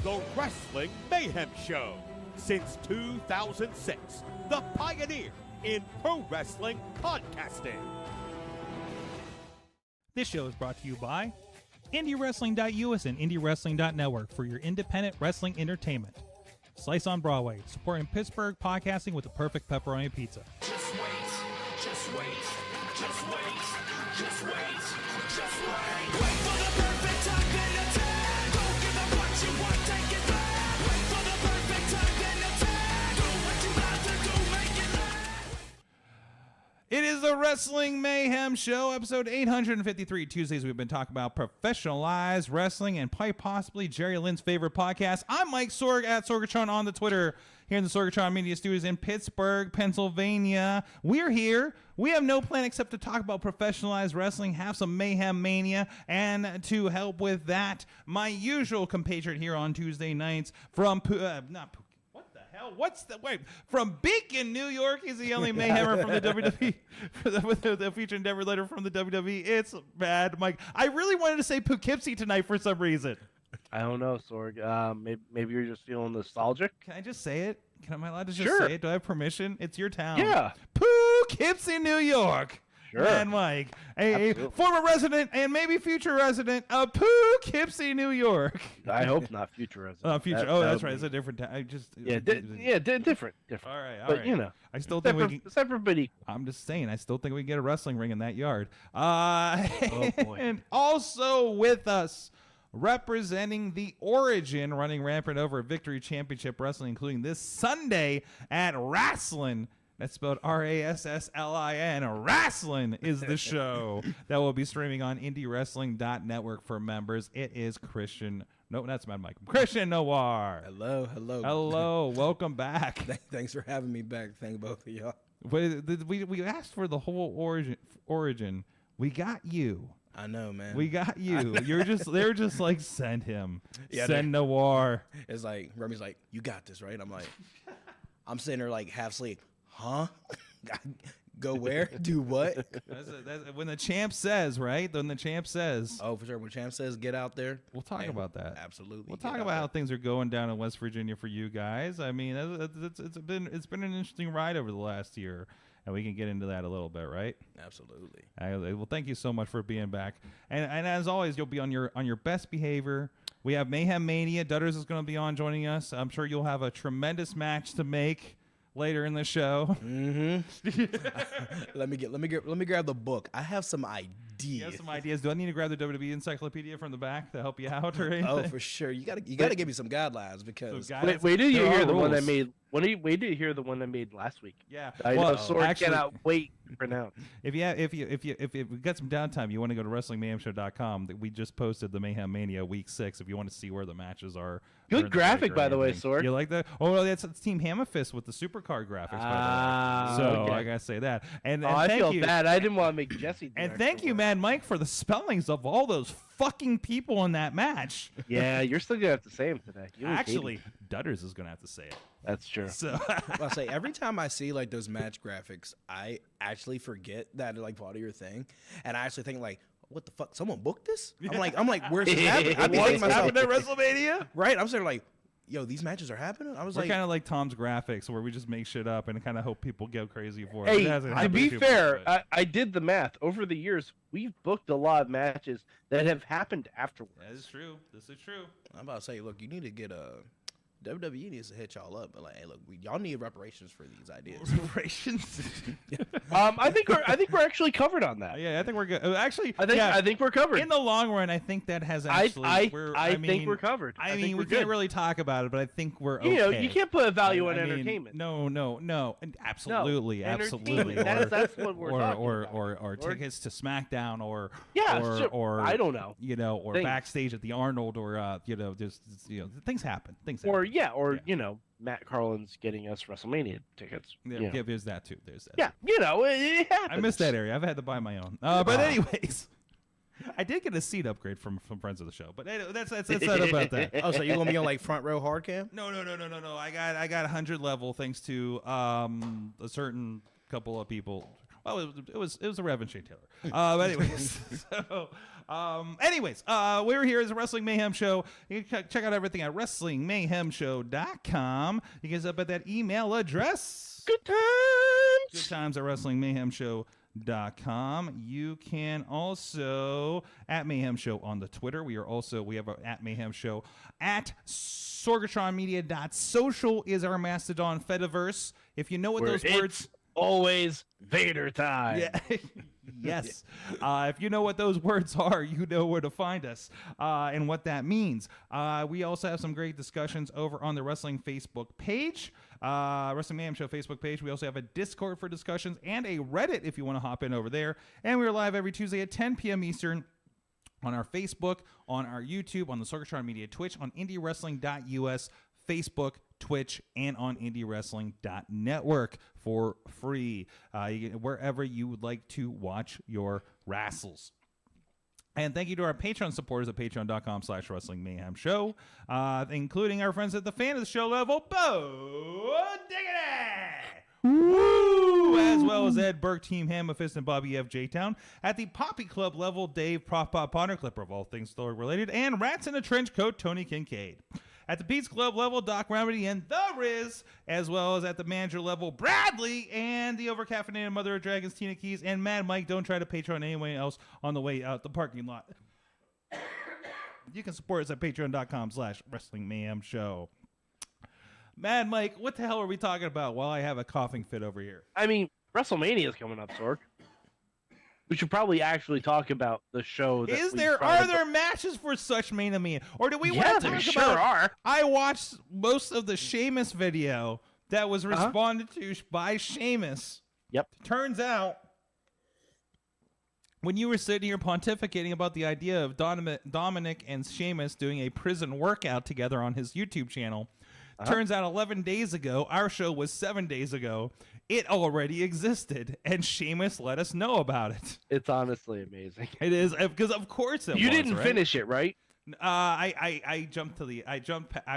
The Wrestling Mayhem Show. Since 2006, the pioneer in pro wrestling podcasting. This show is brought to you by IndieWrestling.us and IndieWrestling.network for your independent wrestling entertainment. Slice on Broadway, supporting Pittsburgh podcasting with the perfect pepperoni pizza. Just wait, just wait, just wait, just wait, just wait. Wait for the perfect time, then attack. Don't give up what you want, take it back. Wait for the perfect time, then attack. Do what you have to do, make it last. It is the Wrestling Mayhem Show, episode 853. Tuesdays, we've been talking about professionalized wrestling and quite possibly Jerry Lynn's favorite podcast. I'm Mike Sorg at Sorgatron on the Twitter here in the Sorgatron Media Studios in Pittsburgh, Pennsylvania. We're here. We have no plan except to talk about professionalized wrestling, have some Mayhem Mania, and to help with that, my usual compatriot here on Tuesday nights from from Beacon, New York. He's the only Mayhemmer from the WWE, with the feature endeavor letter from the WWE. It's bad, Mike. I really wanted to say Poughkeepsie tonight for some reason. I don't know, Sorg. Maybe you're just feeling nostalgic. Can I just say it? Am I allowed to just Sure. say it? Do I have permission? It's your town. Yeah. Poughkeepsie, New York. Sure. And Mike, a Absolutely. former resident and maybe future resident of Poughkeepsie, New York. I hope not future resident. Future. That's right. It's a different town. I just different. All right. But you know, I still think we can. separate but equal. I'm just saying, I still think we can get a wrestling ring in that yard. Oh, boy. And also with us, representing the Origin, running rampant over Victory Championship Wrestling, including this Sunday at Wrasslin'. That's spelled R-A-S-S-L-I-N. Wrasslin' is the show that will be streaming on IndieWrestling.network for members. It is Christian. No, that's Mad Mike. Christian Noir. Hello. Welcome back. Thanks for having me back. Thank both of y'all. We asked for the whole Origin. We got you. I know, man. We got you. They're just like, send him. Yeah, send Noir. It's like, Remy's like, you got this, right? I'm like, I'm sitting there like half asleep. Huh? Go where? Do what? That's when the champ says, right? When the champ says. Oh, for sure. When champ says get out there. We'll talk about that. Absolutely. We'll talk about how things are going down in West Virginia for you guys. I mean, it's been an interesting ride over the last year, and we can get into that a little bit, right? Absolutely. Well, thank you so much for being back, and as always, you'll be on your best behavior. We have Mayhem Mania. Dutters is going to be on joining us. I'm sure you'll have a tremendous match to make later in the show. Mm-hmm. let me grab the book. I have some ideas. You have some ideas. Do I need to grab the WWE encyclopedia from the back to help you out or anything? Oh, for sure. You gotta give me some guidelines because Wait till you there hear are the one I rules. made. Wait till you hear the one I made last week. Yeah. I Well, know Sorg actually- cannot wait to pronounce. If we got some downtime, you want to go to WrestlingMayhemShow.com. We just posted the Mayhem Mania Week 6. If you want to see where the matches are. Good during the graphic, break or by the way, anything. Sorg. You like that? Oh, well, that's Team Hammerfist with the supercard graphics. By the way. So okay. I gotta say that. And I thank feel you. bad. I didn't want to make Jesse. do And extra thank you, work. Mad Mike for the spellings of all those fucking people in that match. Yeah, you're still gonna have to say them today. You always hate Actually, 'em. Dutters is gonna have to say it. That's true. So I'll say every time I see like those match graphics, I actually forget that like part of your thing, and I actually think like, what the fuck? Someone booked this? I'm like, where's this happening? I'm thinking to myself, happened at WrestleMania? right? I'm sort of like, yo, these matches are happening. I was We're like, kind of like Tom's graphics, where we just make shit up and kind of hope people go crazy for it. Hey, It hasn't to happened be too much, fair, but- I did the math. Over the years, we've booked a lot of matches that have happened afterwards. that is true. This is true. I'm about to say, look, you need to get a WWE needs to hit y'all up, but like, hey, look, y'all need reparations for these ideas. Reparations. I think we're actually covered on that. Yeah, I think we're good. Actually, I think we're covered. in the long run, I think that has I actually. I think we're covered. I think mean, we're we can't good. really talk about it, but I think we're okay. You know, you can't put a value on I mean, entertainment. No, and absolutely, absolutely. entertainment. That's what we're talking or, about. or tickets to SmackDown, or Yeah, or, sure. or I don't know. you know, or Things. backstage at the Arnold, or just things happen. Or happen. you know, Matt Carlin's getting us WrestleMania tickets. Yeah, you know. yeah, there's that too. There's that. Yeah, you know, it happens. I missed that area. I've had to buy my own. But anyways, I did get a seat upgrade from friends of the show. But anyway, that's not about that. Oh, so you're gonna be on like front row hard cam? No. I got 100 level thanks to a certain couple of people. Well, it was a Rev and Shane Taylor. But anyways, we're here as a Wrestling Mayhem show. You can check out everything at WrestlingMayhemShow.com. You can get up at that email address. Good times. Good times at WrestlingMayhemShow.com. You can also at Mayhem Show on the Twitter. We have a at Mayhem Show at SorgatronMedia.social is our Mastodon Fediverse. If you know what those words. Always Vader time. Yeah. Yes. If you know what those words are, you know where to find us and what that means. We also have some great discussions over on the Wrestling Facebook page, Wrestling Mayhem Show Facebook page. We also have a Discord for discussions and a Reddit if you want to hop in over there. And we're live every Tuesday at 10 p.m. Eastern on our Facebook, on our YouTube, on the Sorgatron Media Twitch, on IndieWrestling.us, Facebook, Twitch, and on IndieWrestling.network for free, wherever you would like to watch your wrestles. And thank you to our Patreon supporters at patreon.com/Wrestling Mayhem Show, including our friends at the fan of the show level, Bo Diggity! Woo! As well as Ed Burke, Team Hammerfist, and Bobby F. J-Town. At the Poppy Club level, Dave Prof Pop Ponder Clipper of all things Thor related, and Rats in a Trench Coat, Tony Kincaid. At the Pete's Club level, Doc Remedy and The Riz, as well as at the manager level, Bradley, and the overcaffeinated Mother of Dragons, Tina Keys, and Mad Mike. Don't try to Patreon anyone else on the way out the parking lot. You can support us at patreon.com/Wrestling Mayhem Show. Mad Mike, what the hell are we talking about while I have a coughing fit over here? I mean, WrestleMania is coming up, Sorg. We should probably actually talk about the show. That Are there matches for such Mania? Or do we want to there talk sure about? are. I watched most of the Sheamus video that was responded to by Sheamus. Yep. Turns out, when you were sitting here pontificating about the idea of Dominic and Sheamus doing a prison workout together on his YouTube channel, turns out 11 days ago, our show was 7 days ago, it already existed, and Sheamus let us know about it. It's honestly amazing. It is, because of course it was. You didn't right? finish it, right? I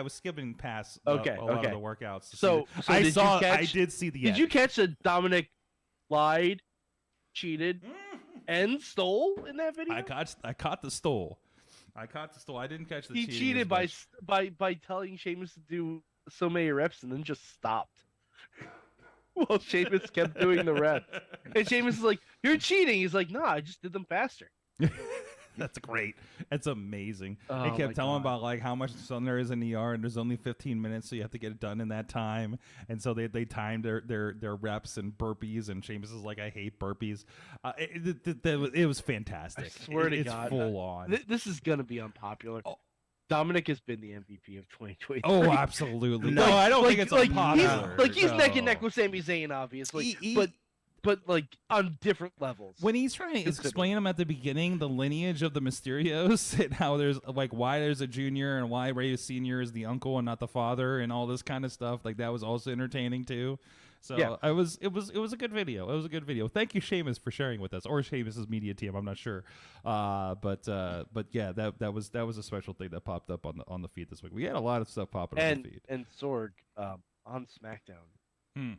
was skipping past a lot of the workouts. So I did see the Did end. you catch that Dominic lied, cheated, and stole in that video? I caught the stole. I didn't catch the He cheating cheated as much. by telling Sheamus to do so many reps and then just stopped. Well, Sheamus kept doing the reps. And Sheamus is like, "You're cheating." He's like, "No, I just did them faster." That's great. That's amazing. Oh, They my kept telling God. about like how much sun there is in the yard, and there's only 15 minutes, so you have to get it done in that time. And so they timed their reps and burpees, and Sheamus is like, "I hate burpees." It was fantastic. I swear to It's God, full on. This is gonna be unpopular. Dominic has been the MVP of 2023. Oh, absolutely. No, Like- I don't think it's like unpopular. he's neck and No. neck with Sami Zayn, obviously, He- but like on different levels. When he's trying to explain them at the beginning, the lineage of the Mysterios and how there's like why there's a junior and why Rey Senior is the uncle and not the father and all this kind of stuff, like that was also entertaining too. So Yeah. it was a good video. It was a good video. Thank you, Seamus, for sharing with us, or Seamus's media team. I'm not sure, but yeah, that was a special thing that popped up on the feed this week. We had a lot of stuff popping on the feed. And Sorg on SmackDown. Hmm.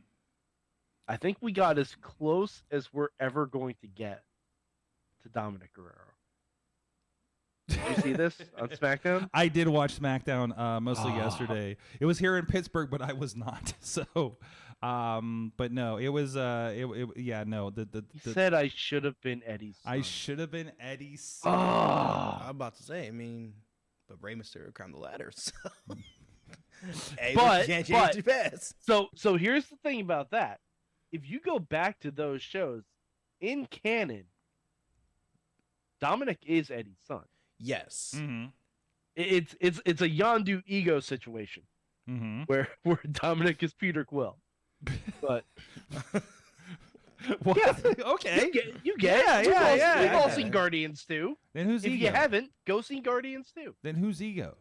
I think we got as close as we're ever going to get to Dominic Guerrero. Did you see this on SmackDown? I did watch SmackDown mostly yesterday. It was here in Pittsburgh, but I was not. So, but no, it was yeah, no. He said I should have been Eddie's son. I should have been Eddie's son. I'm about to say, I mean, but Rey Mysterio climbed the ladder, so. Hey, But- you can't but- change your past. So here's the thing about that. If you go back to those shows, in canon, Dominic is Eddie's son. Yes. Mm-hmm. It's a Yondu ego situation Mm-hmm. where Dominic is Peter Quill. But What? Yeah. Okay. you get Yeah, it. yeah, yeah, We've all yeah. seen Guardians 2. Then who's If ego? you haven't, go see Guardians 2. Then who's ego?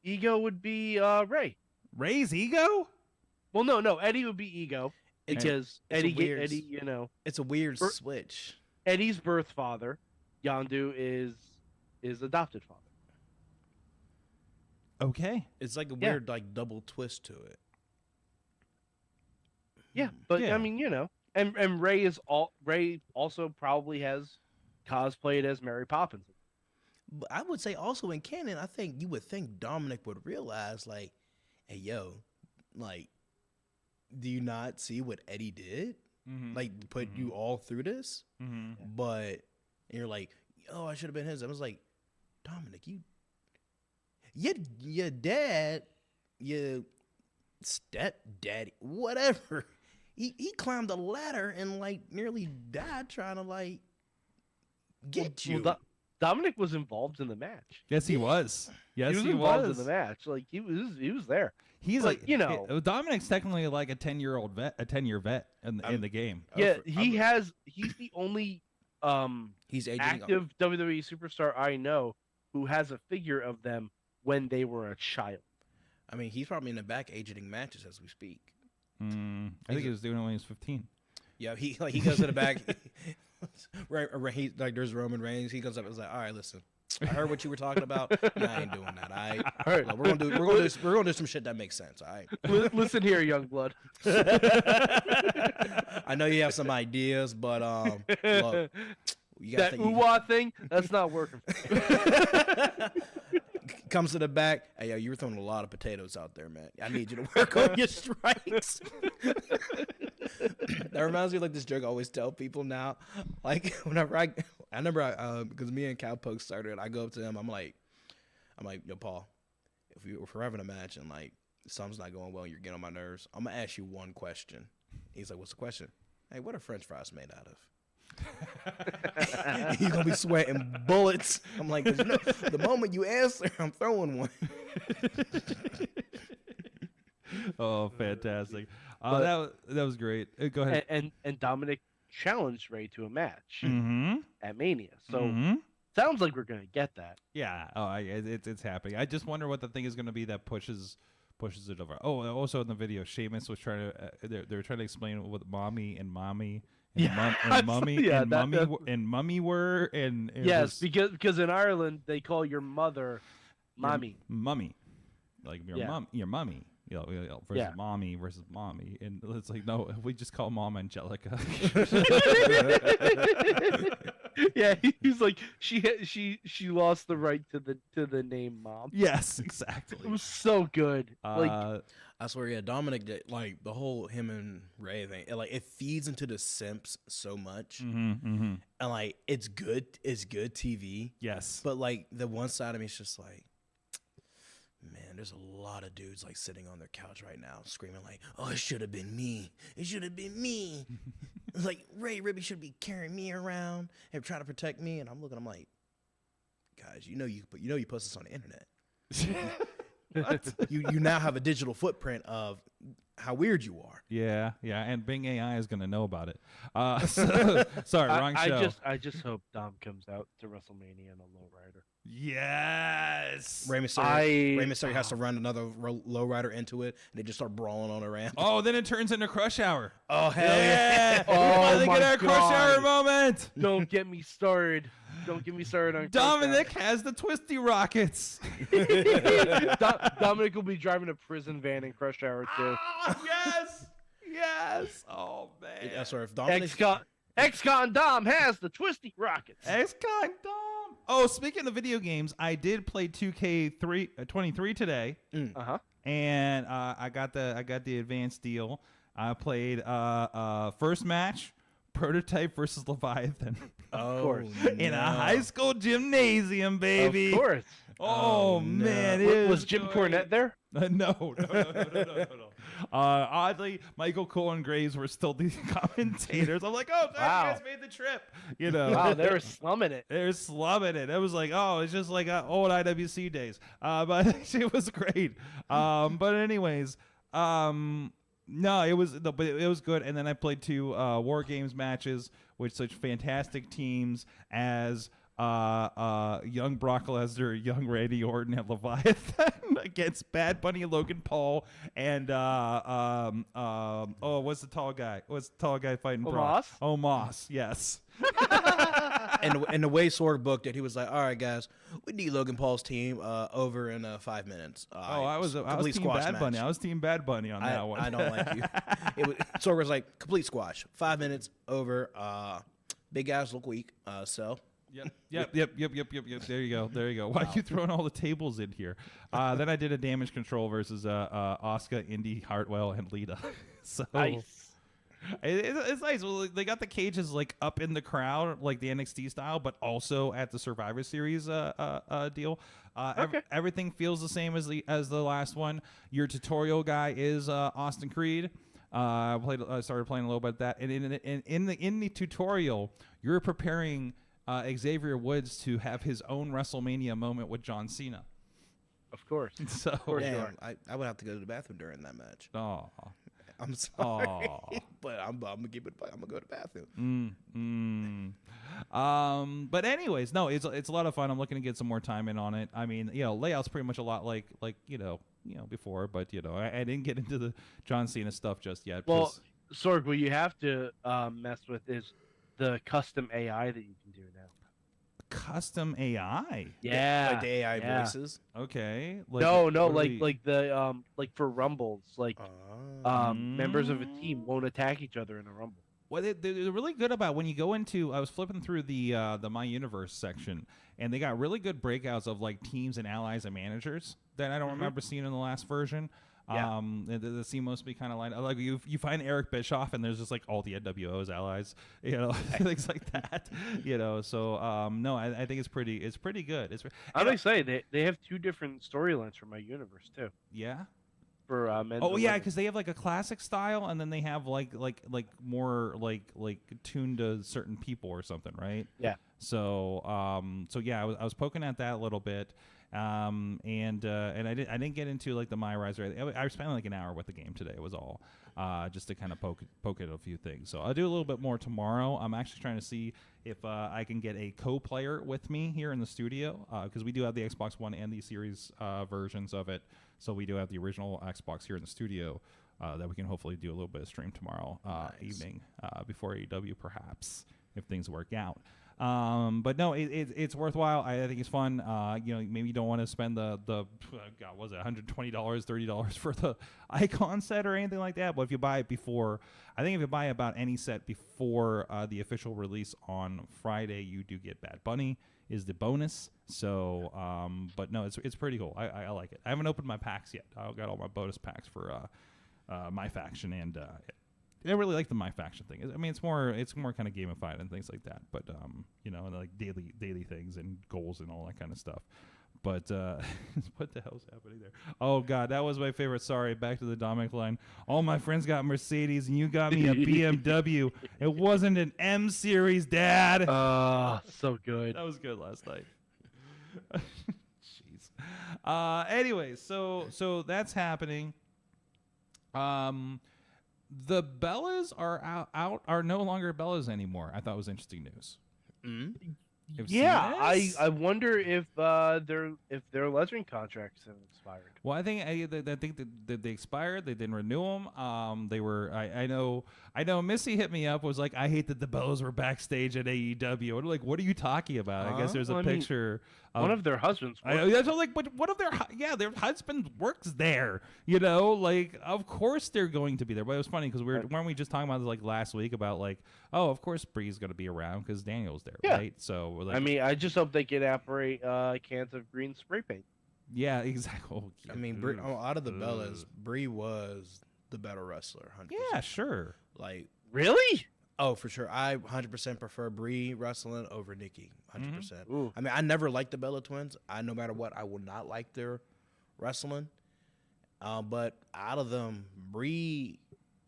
Ego would be Ray. Ray's ego? Well, no, Eddie would be Ego It's because a Eddie, weird- Eddie, you know, It's a weird Er- switch. Eddie's birth father, Yondu is adopted father. Okay. It's like a Yeah. weird like double twist to it. Yeah, but Yeah. I mean, you know, and Ray also probably has cosplayed as Mary Poppins. But I would say also in canon, I think you would think Dominic would realize like, hey yo, like, do you not see what Eddie did? Mm-hmm. Like put you all through this? Mm-hmm. But you're like, oh, I should have been his. I was like, Dominic, your dad, your stepdaddy, whatever. He climbed a ladder and like nearly died trying to like get you. Dominic was involved in the match. Yes, he was. Yes, he was involved in the match. Like he was there. He's But, like, you know- Dominic's technically like a 10-year-old vet, a 10-year vet in the game. Yeah, I'm- he's the only He's aging. active WWE superstar I know who has a figure of them when they were a child. I mean, he's probably in the back aging matches as we speak. I think he was doing it when he was 15. Yeah, he goes to the back. Right, he like there's Roman Reigns. He goes up and is like, all right, listen, I heard what you were talking about. No, I ain't doing that. All right, we're gonna do some shit that makes sense. All right. Listen here, young blood. I know you have some ideas, but look, you That got ooh-wah thing, that's not working. comes to the back. Hey, yo, you were throwing a lot of potatoes out there, man. I need you to work on your strikes. That reminds me of like this joke I always tell people now. Like whenever I remember because me and Cowpoke started, I go up to him. I'm like, yo, Paul, if we're having a match and like something's not going well, and you're getting on my nerves, I'm gonna ask you one question. He's like, what's the question? Hey, what are French fries made out of? He's gonna be sweating bullets. I'm like, 'cause you know, the moment you answer, I'm throwing one. Oh, fantastic! That was great. Go ahead. And Dominic challenged Ray to a match Mm-hmm. at Mania. So Mm-hmm. sounds like we're gonna get that. Yeah. Oh, it's happening. I just wonder what the thing is going to be that pushes it over. Oh, also in the video, Sheamus was trying to they were trying to explain what mommy and mommy and, Yeah. and mummy Yeah, and that- mummy that- and mummy were and it Yes, was because in Ireland they call your mother mommy. mummy, like your Yeah. your mummy. Versus Yeah. mommy versus mommy, and it's like no, we just call mom Angelica. Yeah, he's like she lost the right to the name mom. Yes, It exactly. was so good. Like I swear, yeah, Dominic did, like the whole him and Ray thing. It feeds into the simps so much, and like it's good TV. Yes, But like the one side of me is just like, man, there's a lot of dudes like sitting on their couch right now screaming like, oh, it should have been me. It should have been me. It's like Ray Ribby should be carrying me around and trying to protect me. And I'm like, guys, you know you post this on the internet. You now have a digital footprint of how weird you are. yeah, and Bing AI is gonna know about it. Sorry, wrong show. I just hope Dom comes out to WrestleMania in a lowrider. Yes. Rey Mysterio has to run another lowrider into it, and they just start brawling on the ramp. Oh, then it turns into Crush Hour. Oh, hell yeah. Oh, Finally my get our Crush God. Hour moment. Don't get me started. Don't get me started on Dominic has the Twisty Rockets. Dominic will be driving a prison van in Crush Hour too. Yes. Yes. Oh, man. Yeah, sorry, if Dominic... Ex-Con Dom has the Twisty Rockets. X-Con Dom. Oh, speaking of video games, I did play 2K23 today. Uh-huh. And I got the advanced deal. I played first match, Prototype versus Leviathan. Oh, course. In a high school gymnasium, baby. Of course. Oh, man, it Was Jim Cornette there? No. Oddly, Michael Cole and Graves were still the commentators. I'm like, oh, glad Wow. you guys made the trip. You know, Wow, they were slumming it. they're slumming it. It was like, oh, it's just like old IWC days. But it was great. But anyways, no, it was but it was good. And then I played 2 War Games matches with such fantastic teams as young Brock Lesnar, young Randy Orton, and Leviathan against Bad Bunny, Logan Paul, and what's the tall guy? What's the tall guy fighting Brock? Omos? Omos, yes. And the way Sorg booked it, he was like, "All right, guys, we need Logan Paul's team over in 5 minutes." I was complete Team squash Bad match. Bunny. I was Team Bad Bunny on that one. I don't like you. Sorg was like, "Complete squash, 5 minutes over." Big guys look weak, so. Yep. There you go. Why are you throwing all the tables in here? Then I did a damage control versus Asuka, Indy, Hartwell, and Lita. So Nice. it's nice. Well, they got the cages like up in the crowd, like the NXT style, but also at the Survivor Series deal. Everything feels the same as the last one. Your tutorial guy is Austin Creed. I started playing a little bit of that, and in the tutorial, you're preparing Xavier Woods to have his own WrestleMania moment with John Cena. Of course. So Damn, I would have to go to the bathroom during that match. oh, I'm sorry, but I'm gonna keep it. I'm gonna go to the bathroom. But anyways, no, it's a lot of fun. I'm looking to get some more time in on it. I mean, layout's pretty much a lot like before, but I didn't get into the John Cena stuff just yet. Well, Sorg, what you have to mess with is the custom AI that you can do now. Custom AI. Yeah. Like the AI voices. Okay. No, literally- like the like for rumbles, like members of a team won't attack each other in a rumble. Well, they're really good about when you go into. I was flipping through the My Universe section, and they got really good breakouts of like teams and allies and managers that I don't remember seeing in the last version. Yeah. They seem mostly kind of like you find Eric Bischoff, and there's just like all the NWO's allies, things like that. So no, I think it's pretty good. I would say they have 2 different storylines for My Universe too. Yeah. For men's. Oh and yeah, women's. because they have like a classic style, and then they have like more like tuned to certain people or something, right? Yeah. So yeah, I was poking at that a little bit, and I didn't get into like the My Rise. I spent like an hour with the game today. It was all just to kind of poke at a few things. So I'll do a little bit more tomorrow. I'm actually trying to see if I can get a co-player with me here in the studio, because we do have the Xbox One and the Series versions of it. So we do have the original Xbox here in the studio that we can hopefully do a little bit of stream tomorrow evening before AEW, perhaps, if things work out. But no, it's worthwhile. I think it's fun. Maybe you don't want to spend the God, was it $120, $30 for the icon set or anything like that. But if you buy it before, I think if you buy about any set before the official release on Friday, you do get Bad Bunny is the bonus. So, but no, it's pretty cool. I like it. I haven't opened my packs yet. I got all my bonus packs for my faction, and I really like the My Faction thing. I mean, it's more kind of gamified and things like that. But and like daily things and goals and all that kind of stuff. But what the hell's happening there? Oh God, that was my favorite. Sorry, back to the Dominic line. All my friends got Mercedes, and you got me a BMW. It wasn't an M series, Dad. So good. That was good last night. Jeez. Anyways, so that's happening. The Bellas are out are no longer Bellas anymore. I thought it was interesting news. You've Yeah, seen this? I wonder if their lesbian contracts have expired. Well, I think that they expired. They didn't renew them. They were. I know. Missy hit me up. Was like, I hate that the Bellas were backstage at AEW. And like, what are you talking about? I guess there's a Well, I mean, picture. One of their husbands. That's what, like, but one of their husband works there. You know, like, of course they're going to be there. But it was funny because weren't we just talking about this like last week about like, oh, of course Bree's going to be around because Daniel's there, Yeah. right? So like, I mean, I just hope they can operate cans of green spray paint. yeah, exactly. Oh, I mean, out of the Bellas, Bree was the better wrestler. 100%. yeah, sure. Like, Really? oh, for sure. I 100% prefer Bree wrestling over Nikki. 100%. Ooh. I mean, I never liked the Bella Twins. No matter what, I will not like their wrestling. But out of them, Bree,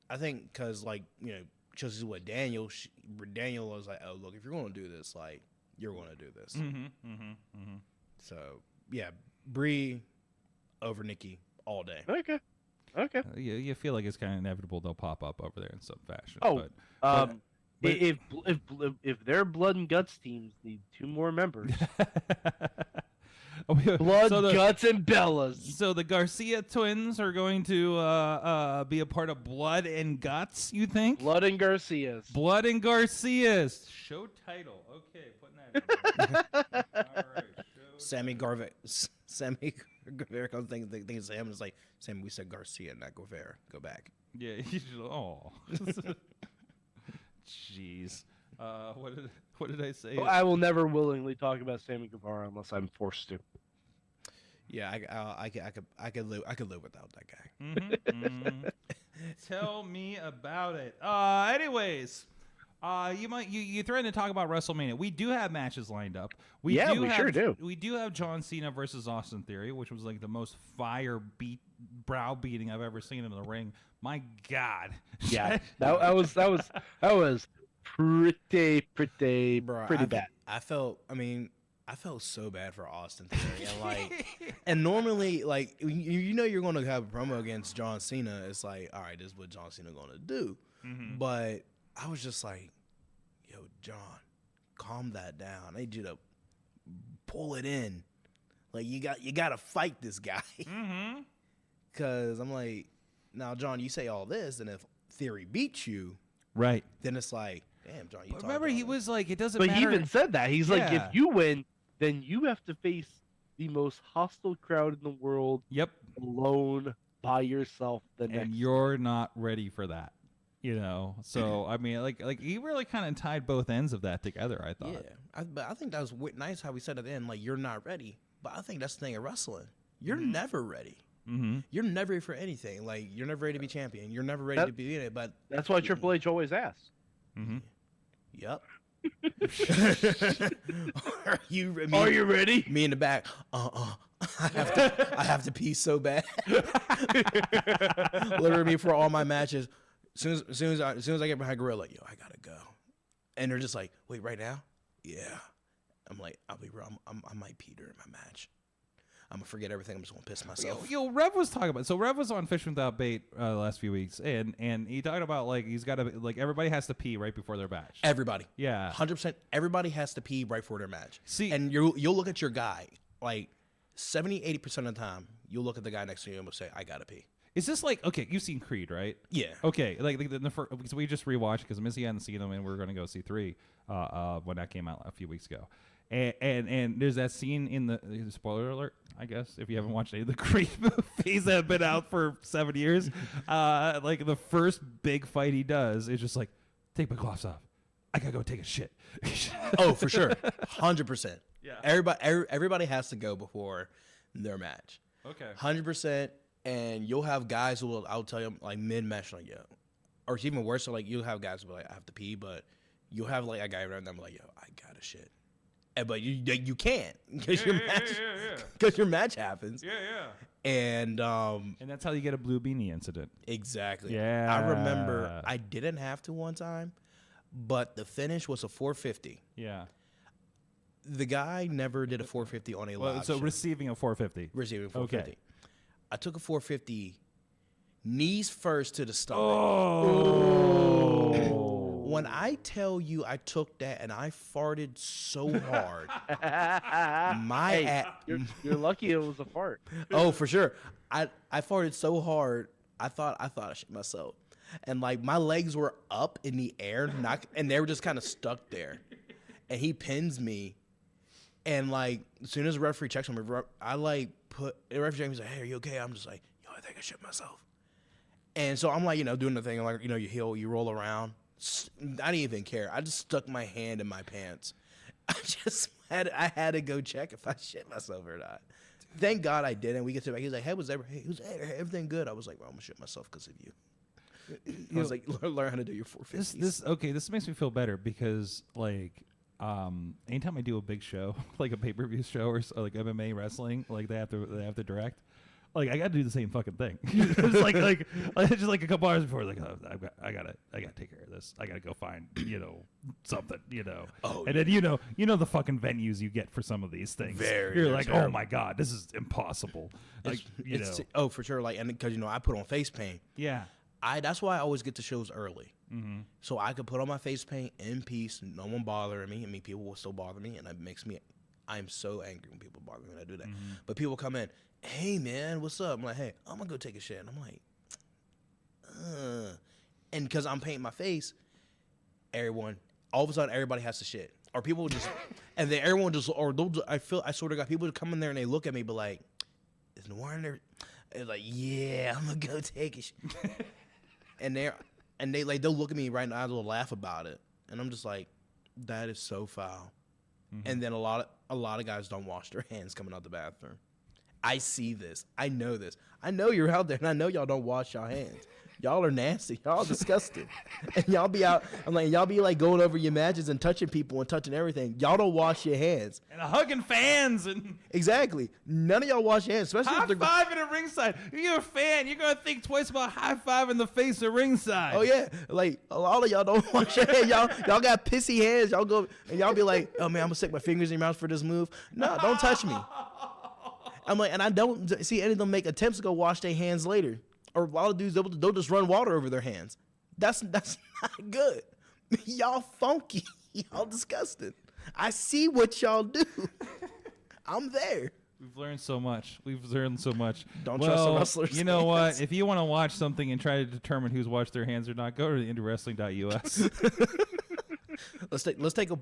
I think, because, like, you know, she's with Daniel. Daniel was like, oh, look, if you're going to do this, like, you're going to do this. So, yeah, Bree over Nikki all day. Okay. You feel like it's kind of inevitable they'll pop up over there in some fashion. Oh, but if their blood and guts teams need 2 more members, blood, blood, guts, and Bellas. So the Garcia twins are going to be a part of Blood and Guts, you think? Blood and Garcias. Blood and Garcias. Show title. Okay, putting that in. All right. Sammy Guevara comes thinking Sam and is like, Sammy, we said Garcia, not Guevara. Go back. Yeah, you should. Oh. Jeez. What did I say? I will never willingly talk about Sammy Guevara unless I'm forced to. Yeah, I could live without that guy. Tell me about it. Anyways, you threatened to talk about WrestleMania. We do have matches lined up. We sure do. We do have John Cena versus Austin Theory, which was like the most brow beating I've ever seen in the ring. My God. Yeah, that was pretty bad. I felt so bad for Austin Theory, and normally, like, you know, you're going to have a promo against John Cena. It's like, all right, this is what John Cena going to do. But I was just like, yo, John, calm that down. I need you to pull it in. Like, you got to fight this guy. Because I'm like, now, John, you say all this, and if Theory beats you, Right. then it's like, damn, John, you But talk remember, about he it. was like, it doesn't But matter. he even said that. He's like, if Yeah. you win, then you have to face the most hostile crowd in the world Yep. alone by yourself the next. And you're not ready for that. You know, so I mean, like he really kind of tied both ends of that together. I thought. Yeah, but I think that was nice how we said at the end, like, you're not ready. But I think that's the thing of wrestling. You're never ready. You're never ready for anything. Like, you're never ready to be champion. You're never ready to be in it. But That's why Triple H always asks. yep. Are you ready? Me in the back. I have to pee so bad. Literally for all my matches. As soon as I get behind Gorilla, yo, I gotta go. And they're just like, wait, right now? Yeah. I'm like, I'll be real. I might pee during my match. I'm gonna forget everything. I'm just gonna piss myself. Yo, Rev was talking about. So Rev was on Fish Without Bait the last few weeks, and he talked about like he's got to like everybody has to pee right before their match. Everybody. Yeah. 100%. Everybody has to pee right before their match. See- and you'll look at your guy, like 70-80% of the time, you'll look at the guy next to you and will say, I gotta pee. Is this like okay? You've seen Creed, right? Yeah. Okay, like the first, because we just rewatched because Missy hadn't seen them, and we were going to go see 3 when that came out a few weeks ago. And there's that scene in the spoiler alert, I guess, if you haven't watched any of the Creed movies that have been out for 7 years. Like the first big fight he does is just like, take my gloves off. I gotta go take a shit. Oh, for sure. 100%. Yeah. Everybody has to go before their match. Okay. 100%. And you'll have guys who will, I'll tell you, like mid-match, like, yo. Or it's even worse, so like you'll have guys who will be like, I have to pee, but you'll have like a guy around them like, yo, I gotta shit. And, but you can't because your match happens. Yeah. And that's how you get a blue beanie incident. exactly. Yeah. I remember I didn't have to one time, but the finish was a 450. Yeah. The guy never did a 450 on a Well, live so show. receiving a 450. Receiving 450. Okay. I took a 450, knees first to the stomach. Oh. When I tell you I took that and I farted so hard, You're lucky it was a fart. oh for sure, I farted so hard I thought I shit myself, and like my legs were up in the air, and they were just kind of stuck there, and he pins me, and like as soon as the referee checks me, I like put the referee checks me, like, hey, are you okay? I'm just like, yo, I think I shit myself, and so I'm like, doing the thing like you roll around. I didn't even care. I just stuck my hand in my pants. I had to go check if I shit myself or not. Thank God I didn't. We get to back. He was like, "Hey, hey, everything good?" I was like, "Well, I'm gonna shit myself because of you." I was like, "Learn how to do your 450s." This makes me feel better because like anytime I do a big show, like a pay-per-view show or like MMA wrestling, like they have to direct. Like I got to do the same fucking thing. It's like just like a couple hours before, like oh, I gotta take care of this. I gotta go find something. Oh, and then you know the fucking venues you get for some of these things. You're like, terrible. oh my god, this is impossible. Like oh for sure. Like and because I put on face paint. yeah. That's why I always get the shows early, so I could put on my face paint in peace. No one bothering me. I mean, people will still bother me, and it makes me. I'm so angry when people bother me when I do that. But people come in. Hey man, what's up? I'm like, hey, I'm gonna go take a shit. And I'm like, and because I'm painting my face, all of a sudden everybody has to shit, or people just, and then everyone just, I sort of got people to come in there and they look at me, but like, is Noir in there? It's like, yeah, I'm gonna go take a shit, and they'll look at me right now, they'll laugh about it, and I'm just like, that is so foul. And then a lot of guys don't wash their hands coming out the bathroom. I see this. I know this. I know you're out there, and I know y'all don't wash your hands. Y'all are nasty. Y'all disgusting. And y'all be out. I'm like, y'all be like going over your matches and touching people and touching everything. Y'all don't wash your hands. And hugging fans and exactly. None of y'all wash your hands, especially if they're high-fiving at ringside. If you're a fan, you're gonna think twice about high-fiving the face at ringside. Oh yeah, like a lot of y'all don't wash your hands. Y'all got pissy hands. Y'all go and y'all be like, oh man, I'm gonna stick my fingers in your mouth for this move. No, don't touch me. I'm like, and I don't see any of them make attempts to go wash their hands later. Or a lot of dudes, they'll just run water over their hands. That's not good. Y'all funky. Y'all disgusting. I see what y'all do. I'm there. We've learned so much. Don't trust the wrestlers. You know what? If you want to watch something and try to determine who's washed their hands or not, go to the IndieWrestling.us. Let's take a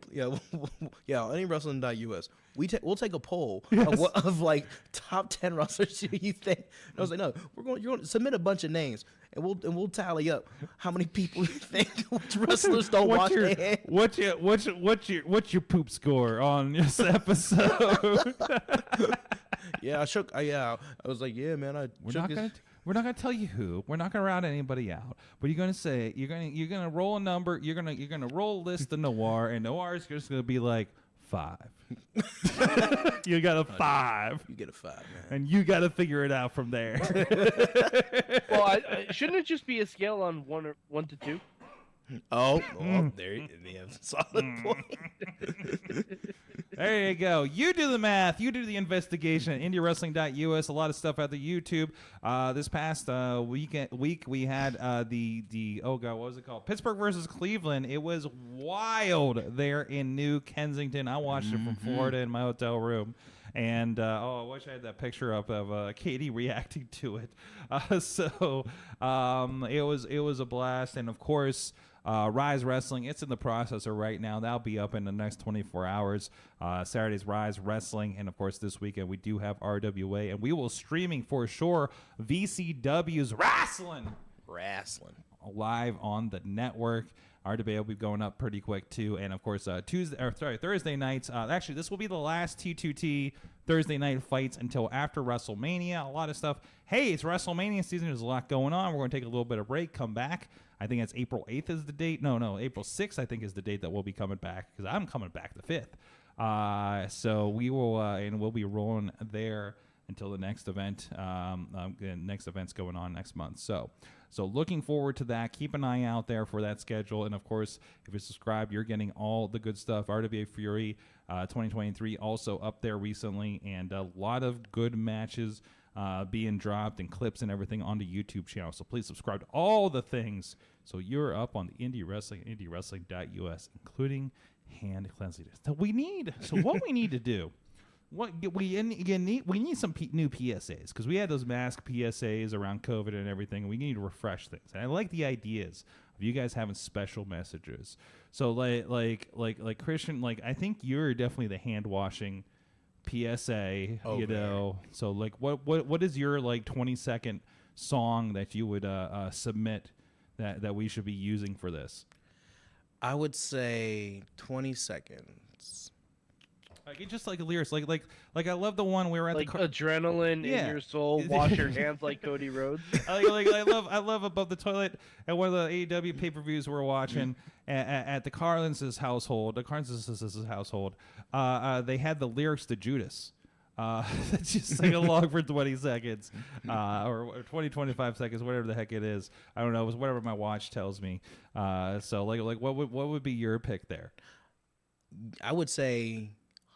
AnyWrestling.us. We'll take a poll of like top 10 wrestlers who you think. And I was like, no, you're going to submit a bunch of names and we'll tally up how many people you think which wrestlers don't wash their hands. What's your poop score on this episode? Yeah, I was like, yeah, man, We're not gonna tell you who. We're not gonna round anybody out. But you're gonna say you're gonna roll a number. You're gonna roll a list of Noir, and Noir is just gonna be like 5. You got a 5. You get a 5, man. And you got to figure it out from there. Well, shouldn't it just be a scale on 1 to 2? Oh, there you have a solid point. There you go. You do the math. You do the investigation at IndieWrestling.us. A lot of stuff at the YouTube. This past week we had what was it called? Pittsburgh versus Cleveland. It was wild there in New Kensington. I watched it from Florida in my hotel room. And I wish I had that picture up of Katie reacting to it. It was a blast, and of course, Rise Wrestling. It's in the processor right now. That'll be up in the next 24 hours. Saturday's Rise Wrestling, and of course, this weekend we do have RWA, and we will streaming for sure. VCW's Wrestling live on the network. RWA will be going up pretty quick too, and of course Thursday nights. Actually, this will be the last T2T Thursday night fights until after WrestleMania. A lot of stuff. Hey, it's WrestleMania season. There's a lot going on. We're going to take a little bit of break. Come back. I think it's April 8th is the date. No, April 6th I think is the date that we'll be coming back because I'm coming back the 5th. So we will and we'll be rolling there until the next event. Next event's going on next month. So looking forward to that. Keep an eye out there for that schedule. And, of course, if you're subscribed, you're getting all the good stuff. RWA Fury 2023 also up there recently. And a lot of good matches being dropped and clips and everything on the YouTube channel. So please subscribe to all the things so you're up on the indie wrestling, indiewrestling.us, including hand cleanliness. So what we need to do. We need some new PSAs because we had those mask PSAs around COVID and everything. And we need to refresh things. And I like the ideas of you guys having special messages. So like Christian, like I think you're definitely the hand washing PSA. You know, so like what is your like 20-second song that you would submit that we should be using for this? I would say 20 seconds. Like it's just like lyrics, like I love the one we were at Like the adrenaline in your soul. Wash your hands like Cody Rhodes. I love Above the Toilet at one of the AEW pay-per-views we're watching at the Carlins' household. The Carlins' household. They had the lyrics to Judas. Just sing along for 20 seconds, or 25 seconds, whatever the heck it is. I don't know. It was whatever my watch tells me. So like what would be your pick there? I would say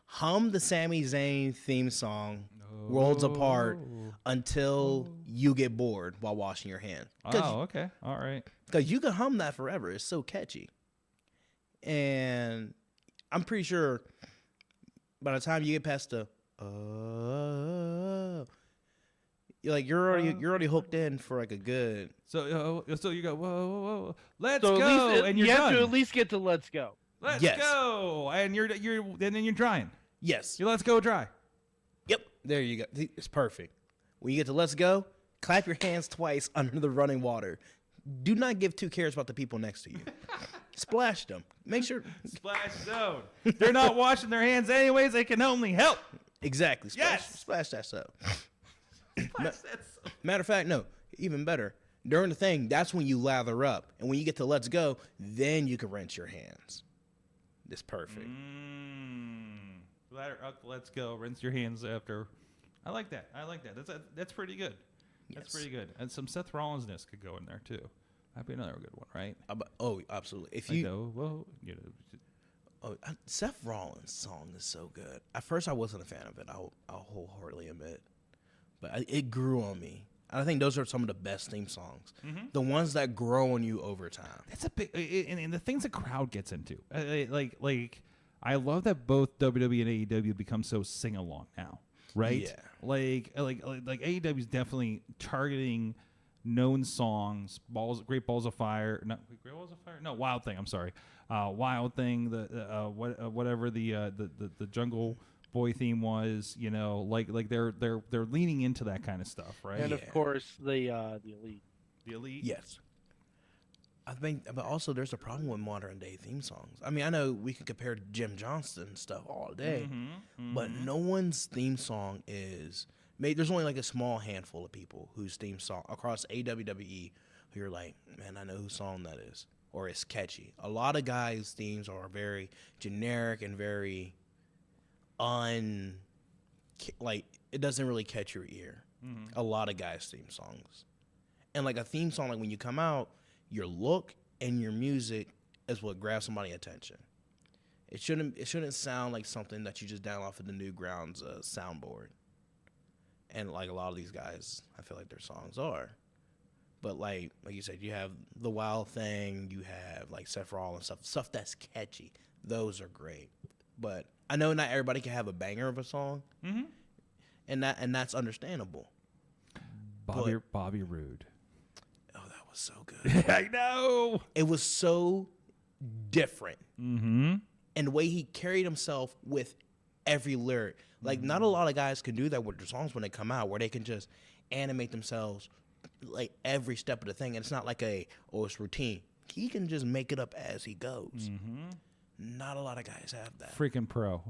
hum the Sami Zayn theme song, Worlds Apart, until you get bored while washing your hands. Oh, okay. All right. Because you can hum that forever. It's so catchy. And I'm pretty sure by the time you get past the you're already hooked in for like a good. So you go whoa, let's So go, and you're you have done. to at least get to let's go. Let's Yes. go, and then you're drying. Yes. You let's go dry. Yep. There you go. It's perfect. When you get to let's go, clap your hands twice under the running water. Do not give 2 cares about the people next to you. Splash them. Make sure. Splash zone. They're not washing their hands anyways. They can only help. Exactly. Splash, Yes. splash that stuff. Splash that zone. Matter of fact, no. Even better. During the thing, that's when you lather up. And when you get to let's go, then you can rinse your hands. It's perfect. Ladder up, let's go. Rinse your hands after. I like that. That's pretty good. That's Yes. pretty good. And some Seth Rollins-ness could go in there too. That'd be another good one, right? Oh, absolutely. If Like you, Seth Rollins' song is so good. At first, I wasn't a fan of it. I'll wholeheartedly admit, but it grew on me. I think those are some of the best theme songs. The ones that grow on you over time. That's a big, and the things the crowd gets into. Like I love that both WWE and AEW become so sing along now, right? Yeah. Like AEW is definitely targeting known songs. Great Balls of Fire. No, Great Balls of Fire. No, Wild Thing. I'm sorry. Wild Thing. Whatever the Jungle Boy theme was. You know, like they're leaning into that kind of stuff, right? And of course the Elite. The Elite. Yes. I think, but also there's a problem with modern day theme songs. I mean, I know we can compare Jim Johnston and stuff all day, but no one's theme song is made. There's only like a small handful of people whose theme song across AWWE who you're like, man, I know whose song that is, or it's catchy. A lot of guys' themes are very generic and very like it doesn't really catch your ear. A lot of guys' theme songs, and like a theme song, like when you come out. Your look and your music is what grabs somebody's attention. It shouldn't sound like something that you just download off of the Newgrounds soundboard. And like a lot of these guys, I feel like their songs are. But like you said, you have the Wild Thing, you have like Seth Rollins stuff that's catchy. Those are great. But I know not everybody can have a banger of a song, and that's understandable. Bobby Roode. So good. I know. It was so different. And the way he carried himself with every lyric. Like, not a lot of guys can do that with their songs when they come out, where they can just animate themselves like every step of the thing. And it's not like it's routine. He can just make it up as he goes. Not a lot of guys have that. Freaking pro.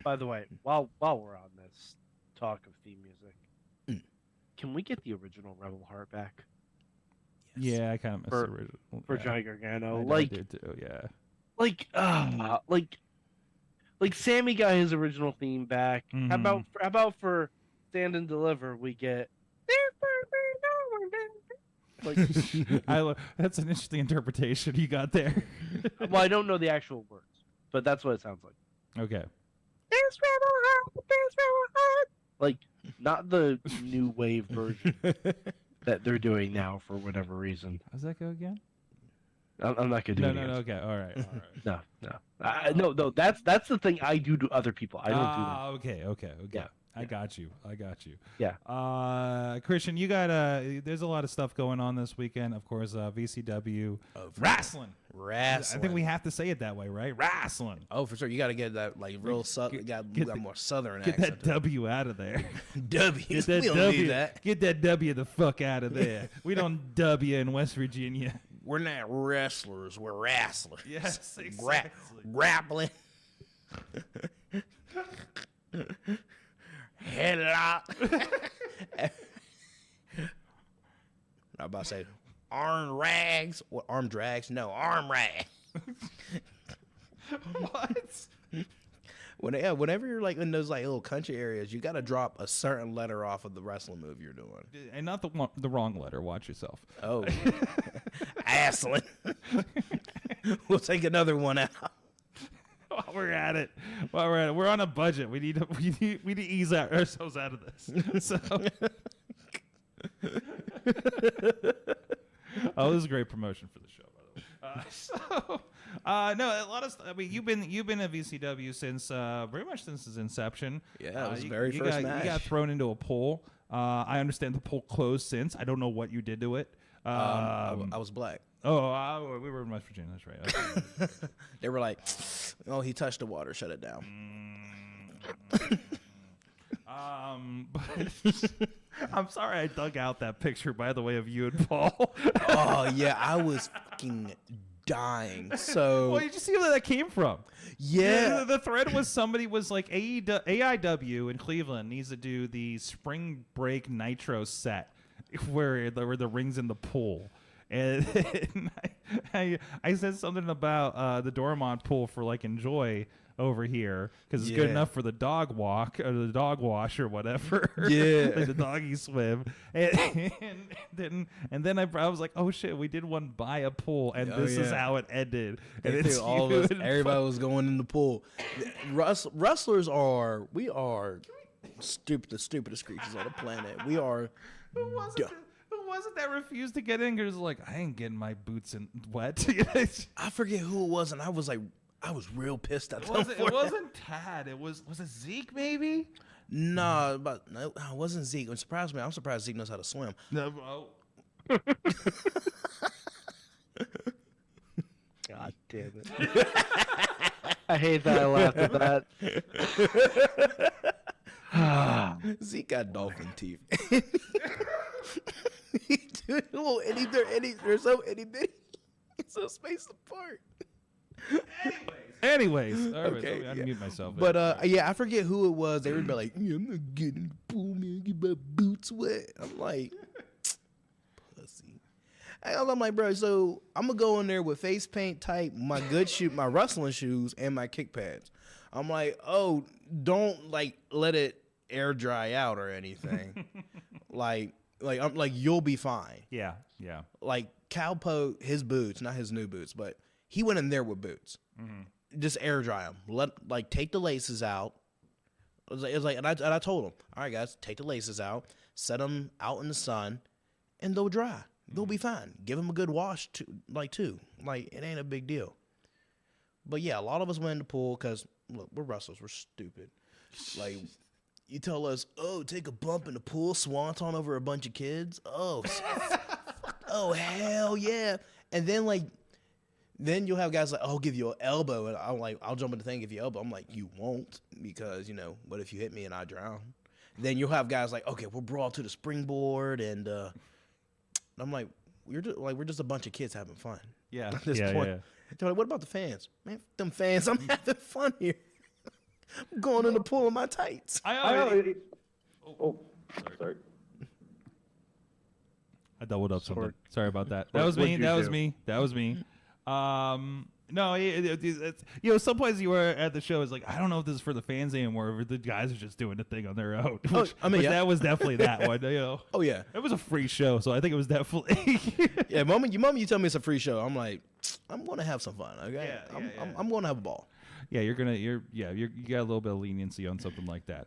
By the way, while we're on this talk of theme music, can we get the original Rebel Heart back? Yes. Yeah, I kind of miss the original. For Johnny Gargano. I did too, yeah. Like Sammy got his original theme back. How about for Stand and Deliver we get like that's an interesting interpretation you got there. well, I don't know the actual words, but that's what it sounds like. Okay. This Rebel Heart, Like, not the new wave version that they're doing now for whatever reason. How's that go again? I'm not gonna do it. No. again. Okay. All right. No. That's the thing I do to other people. I don't do that. Okay. Yeah. I got you. Yeah. Christian, you got there's a lot of stuff going on this weekend. Of course, VCW wrestling. Wrestling. I think we have to say it that way, right? Wrestling. Oh, for sure. You got to get that like real got more southern Get accent. that W out of there. W. Get that We don't W. need that. Get that W the fuck out of there. We don't W in West Virginia. We're not wrestlers. We're wrestlers. Yes, Gra- exactly. grappling. Headlock. I'm about to say arm rags. What arm drags? No, arm rag. What? Whenever you're like in those like little country areas, you got to drop a certain letter off of the wrestling move you're doing. And not the wrong letter. Watch yourself. Oh, Aslan. We'll take another one out. While we're at it, we're on a budget. We need to ease ourselves out of this. So, oh, this is a great promotion for the show, by the way. No, a lot of. I mean, you've been at VCW since pretty much since its inception. Yeah, it was the you- very you first got, match. You got thrown into a pool. I understand the pool closed since. I don't know what you did to it. I was black. Oh, we were in West Virginia. That's right. Okay. They were like, "Oh, he touched the water. Shut it down." But I'm sorry I dug out that picture, by the way, of you and Paul. Oh yeah, I was fucking dying. So Well, you just see where that came from. yeah, The thread was somebody was like AIW in Cleveland needs to do the Spring Break Nitro set where there were the rings in the pool. And I said something about the Dormont pool for like Enjoy over here because it's good Yeah. enough for the dog walk or the dog wash or whatever. Yeah. Like the doggy swim. And then I was like, oh shit, we did one by a pool and Oh, this is yeah. how it ended. They And it's threw all you of us. and Everybody was going in the pool. Wrestlers are the stupidest creatures on the planet. We are. Who was it that refused to get in? Because like, I ain't getting my boots in wet. I forget who it was, and I was real pissed at them. It wasn't Tad. Was it Zeke maybe? No, it wasn't Zeke. It surprised me. I'm surprised Zeke knows how to swim. No. God damn it. I hate that I laughed at that. Zeke got dolphin teeth. They're so itty bitty. It's so spaced apart. Anyways, all right, Okay, so I yeah. mute myself. But yeah, I forget who it was. They would be like, yeah, "I'm not getting in the pool, man. Get my boots wet." I'm like, pussy. I'm like, bro. So I'm gonna go in there with face paint type, my my wrestling shoes, and my kick pads. I'm like, oh, don't like let it air dry out or anything. I'm like, you'll be fine. yeah. Like Cowpoke, his boots, not his new boots, but he went in there with boots. Just air dry them. Take the laces out. It was like, and I told him, all right, guys, take the laces out, set them out in the sun, and they'll dry. They'll be fine. Give them a good wash too. Like it ain't a big deal. But yeah, a lot of us went in the pool because look, we're wrestlers. We're stupid. Like. You tell us, oh, take a bump in the pool, swanton over a bunch of kids. Oh, oh hell yeah! And then you'll have guys like, I'll give you an elbow, and I'll jump in the thing, give you an elbow. I'm like, you won't, because what if you hit me and I drown? Then you'll have guys like, okay, we'll brawl to the springboard, and I'm like, we're just a bunch of kids having fun. Yeah. At this point, they're like, what about the fans? Man, f them fans, I'm having fun here. I'm going in the pool in my tights. Sorry. Sorry. I doubled up something. Sorry. Sorry about that. What- That was me. what'd you That was do? me. That was me. No, it's, some places you were at the show is like, I don't know if this is for the fans anymore, or the guys are just doing the thing on their own. Which, I mean, which yeah. that was definitely that one. Oh yeah, It was a free show, so I think it was definitely. yeah. Moment you tell me it's a free show, I'm like, I'm gonna have some fun. Okay, Yeah, I'm gonna have a ball. you got a little bit of leniency on something like that.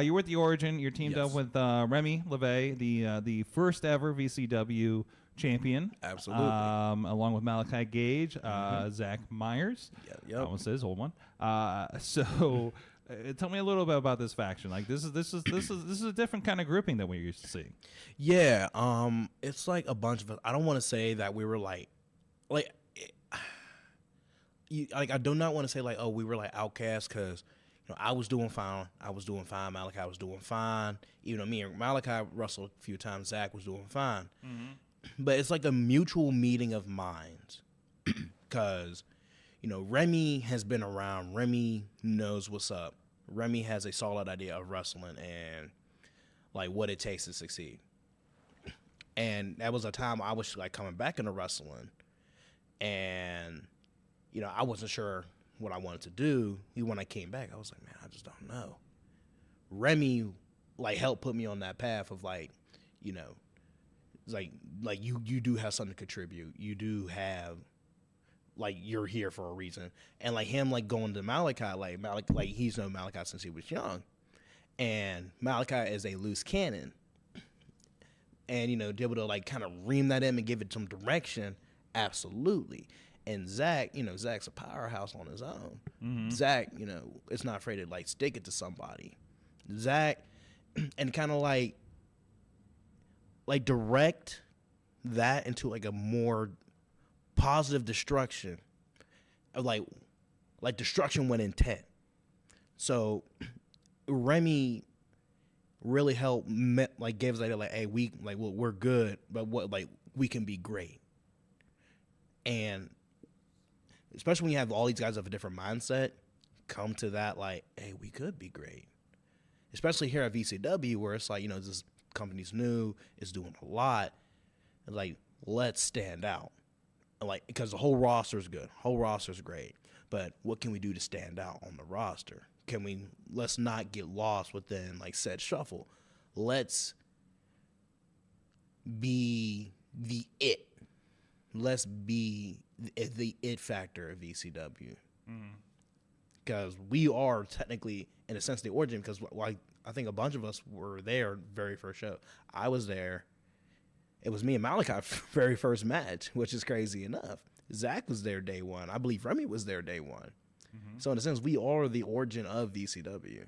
You're with the Origin. You're teamed up with Remy LeVay, the first ever VCW champion. Absolutely. Along with Malachi Gage, Zach Myers. Yep. That one says old one. So tell me a little bit about this faction. Like this is a different kind of grouping than we're used to seeing. Yeah. It's like a bunch of us. I don't want to say that we were like. I do not want to say like, oh, we were like outcasts, because I was doing fine. Malachi was doing fine. Even though me and Malachi wrestled a few times, Zach was doing fine. But it's like a mutual meeting of minds, because Remy has been around. Remy knows what's up. Remy has a solid idea of wrestling and like what it takes to succeed. And that was a time I was like coming back into wrestling, and I wasn't sure what I wanted to do. When I came back, I was like, man, I just don't know. Remy like helped put me on that path of like, like you do have something to contribute. You do have like you're here for a reason. And like him like going to Malachi, like he's known Malachi since he was young. And Malachi is a loose cannon. And to be able to like kind of ream that in and give it some direction, absolutely. And Zach, Zach's a powerhouse on his own. Zach, is not afraid to like stick it to somebody. Zach, and kind of like direct that into like a more positive destruction of like destruction with intent. So Remy really helped gave us like hey, we're good, but we can be great. And especially when you have all these guys of a different mindset come to that, like, hey, we could be great. Especially here at VCW, where it's like, this company's new, it's doing a lot. It's like, let's stand out. Like, because the whole roster's good. Whole roster's great. But what can we do to stand out on the roster? Let's not get lost within, like, said shuffle. Let's be the it. Let's be the it factor of VCW, because we are technically, in a sense, the Origin. Because I think a bunch of us were there very first show. I was there. It was me and Malachi very first match, which is crazy enough. Zach was there day one. I believe Remy was there day one. So in a sense, we are the Origin of VCW.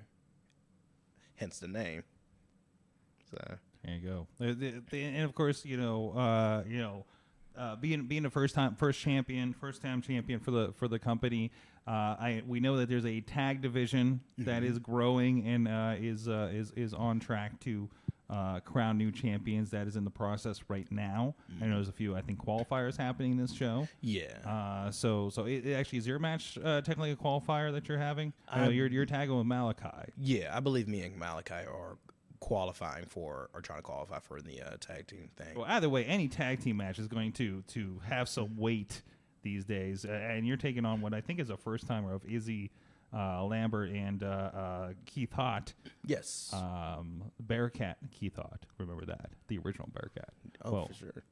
Hence the name. So there you go. And of course, being a first time champion for the company, we know that there's a tag division that is growing and is on track to crown new champions. That is in the process right now. I know there's a few qualifiers happening this show. Yeah. So it actually is your match technically a qualifier that you're having? You're tagging with Malachi. Yeah, I believe me and Malachi are trying to qualify for the tag team thing. Well, either way, any tag team match is going to have some weight these days, and you're taking on what I think is a first timer of Izzy Lambert and Keith Hott. Yes. Bearcat Keith Hott. Remember that, the original Bearcat. Oh, for sure.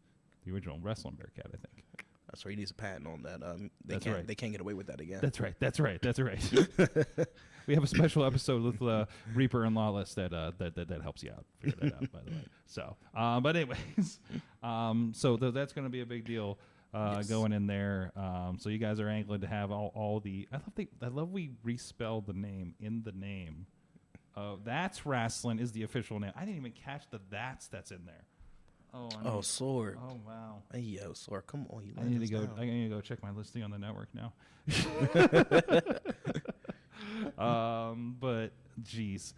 The original wrestling Bearcat, I think. That's right. He needs a patent on that. Right. They can't get away with that again. That's right. We have a special episode with Reaper and Lawless that helps you out. Figure that out, by the way. So, but anyways, so that's going to be a big deal going in there. So you guys are angling to have all the. I love we respelled the name in the name. That's Wrestling is the official name. I didn't even catch that's in there. Oh, Sorg. Oh, wow. Hey, yo, Sorg, come on. I need to go check my listing on the network now. But geez.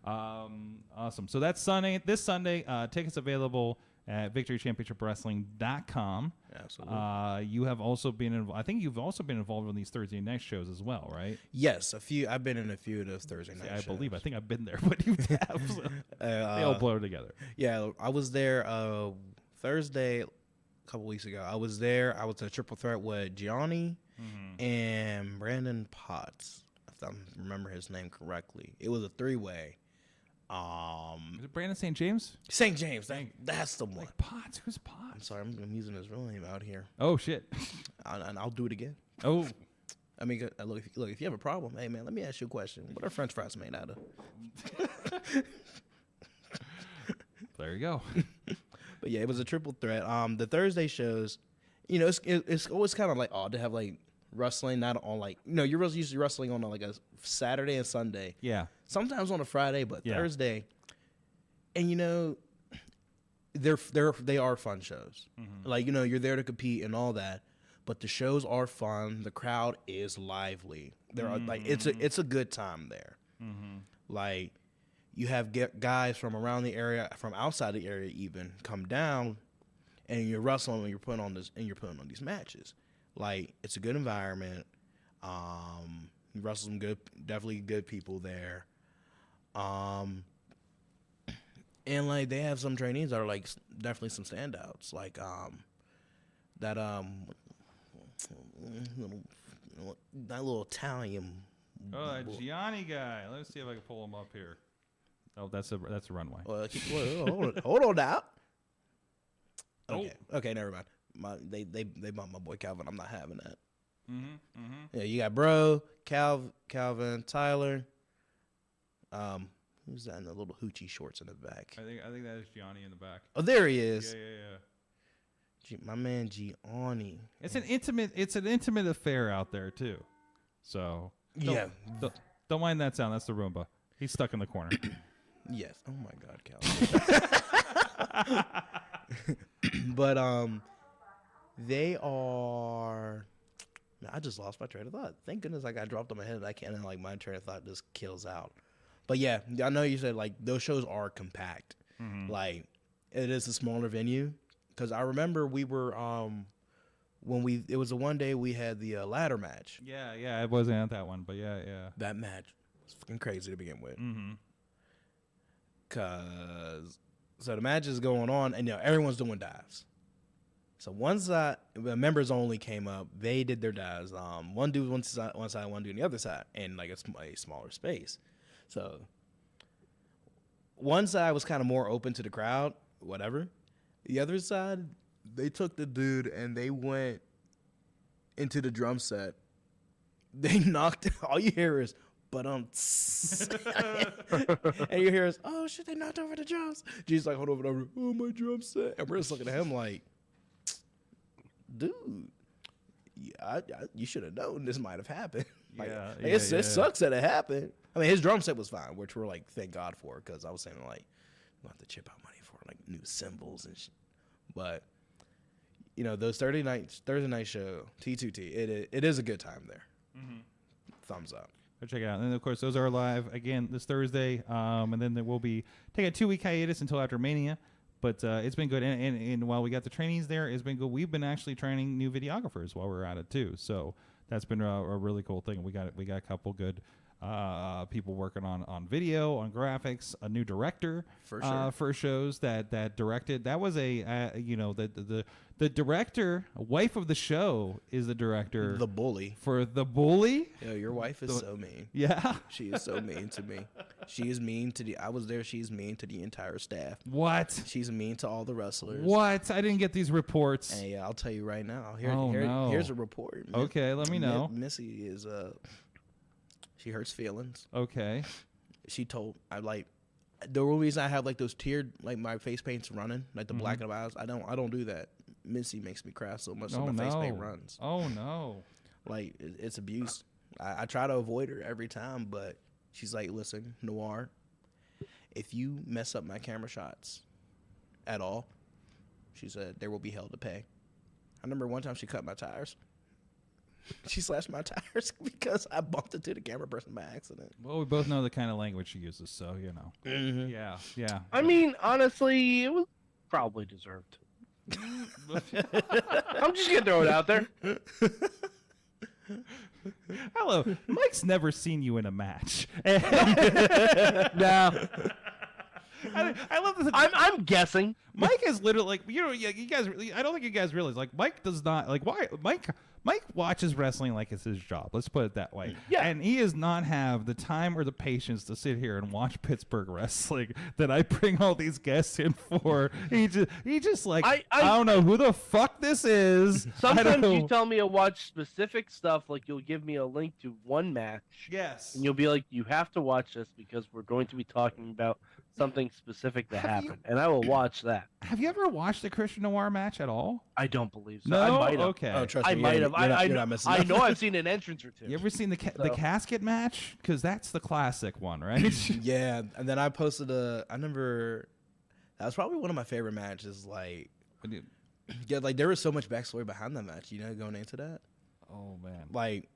Awesome. So that's This Sunday, tickets available at victorychampionshipwrestling.com. Absolutely. You have also been involved. I think you've also been involved in these Thursday night shows as well, right? Yes, a few. I've been in a few of those Thursday night shows. I think I've been there, but you have. So they all blur together. Yeah, I was there Thursday a couple weeks ago. I was there. I was a triple threat with Gianni and Brandon Potts, if I remember his name correctly. It was a three-way. Is it Brandon St. James? St. James. That's the one. Like Potts? Who's Potts? I'm sorry. I'm using his real name out here. Oh, shit. And I'll do it again. Oh. I mean, look, if you have a problem, hey man, let me ask you a question. What are French fries made out of? There you go. But yeah, it was a triple threat. The Thursday shows, you know, it's always kind of like odd to have like wrestling, not on like, you know, you're usually wrestling on like a Saturday and Sunday. Yeah. Sometimes on a Friday, but Yeah. Thursday. And you know, they are fun shows. Like, you know, you're there to compete and all that, but the shows are fun. The crowd is lively. There are like it's a good time there. Like, you have guys from around the area, from outside the area even, come down, and you're wrestling and you're putting on these matches. Like, it's a good environment. You wrestle some definitely good people there. And like they have some trainees that are like definitely some standouts. Like that little Italian. Oh, that Gianni guy. Let's see if I can pull him up here. Oh, that's a runway. Hold on now. Okay, never mind. They bumped my boy Calvin. I'm not having that. Yeah, you got Bro, Calvin, Tyler. Who's that in the little hoochie shorts in the back? I think that is Gianni in the back. Oh, there he is. Yeah. My man Gianni. It's an intimate affair out there too. So don't mind that sound. That's the Roomba. He's stuck in the corner. Yes. Oh my God, Calvin. But they are. I just lost my train of thought. Thank goodness I got dropped on my head. I can't, and like my train of thought just kills out. But yeah, I know you said like those shows are compact. Like it is a smaller venue. Because I remember we were it was the one day we had the ladder match. Yeah, it wasn't at that one, but yeah. That match was fucking crazy to begin with. So the match is going on, and you know everyone's doing dives. So one side, the members only came up. They did their dives. One dude one side, one dude on the other side, and like a smaller space. So one side was kind of more open to the crowd, whatever. The other side, they took the dude and they went into the drum set. They knocked. All you hear is, but and you hear is, oh shit, they knocked over the drums. G's like, hold over, oh my drum set, and we're just looking at him like, dude, you should have known this might have happened. Like, it sucks that it happened. I mean, his drum set was fine, which we're like, thank God for, because I was saying like, we'll have to chip out money for like new cymbals and shit. But you know, those Thursday night show T2T, it is a good time there. Thumbs up. Go check it out. And then of course those are live again this Thursday, and then there will be taking a 2-week hiatus until after Mania. But it's been good, and while we got the trainees there, it's been good. We've been actually training new videographers while we're at it too, so that's been a really cool thing. We got a couple good people working on video, on graphics, a new director For sure. For shows that directed. That was the director, wife of the show, is the director. The bully. For The Bully. Yo, your wife is so mean. Yeah. She is so mean to me. She is mean to I was there. She's mean to the entire staff. What? She's mean to all the wrestlers. What? I didn't get these reports. Hey, I'll tell you right now. No. Here's a report. Okay, let me know. Missy is she hurts feelings. Okay. She told the only reason I have like those tiered like my face paint's running like the black of my eyes. I don't do that. Missy makes me cry so much, so my face paint runs. Oh no! Like it's abuse. I try to avoid her every time, but she's like, "Listen, Noir, if you mess up my camera shots at all," she said, "there will be hell to pay." I remember one time she cut my tires. She slashed my tires because I bumped into the camera person by accident. Well, we both know the kind of language she uses, so you know. Yeah. I mean, honestly, it was probably deserved. I'm just gonna throw it out there. Hello, Mike's never seen you in a match. No. I love this. I'm guessing. Mike is literally like, you guys. I don't think you guys realize, like, Mike does not like why Mike watches wrestling like it's his job. Let's put it that way. Yeah. And he does not have the time or the patience to sit here and watch Pittsburgh wrestling that I bring all these guests in for. He just like I don't know who the fuck this is. Sometimes you tell me to watch specific stuff, like you'll give me a link to one match. Yes. And you'll be like, you have to watch this because we're going to be talking about something specific that happened. And I will watch that. Have you ever watched the Christian Noir match at all? I don't believe so. No? I might have. Okay. Oh, trust I me, might have. You're not missing I know nothing. I've seen an entrance or two. You ever seen the casket match? Because that's the classic one, right? Yeah, and then I posted I remember that was probably one of my favorite matches. Like, yeah, like there was so much backstory behind that match. Going into that. Oh man. Like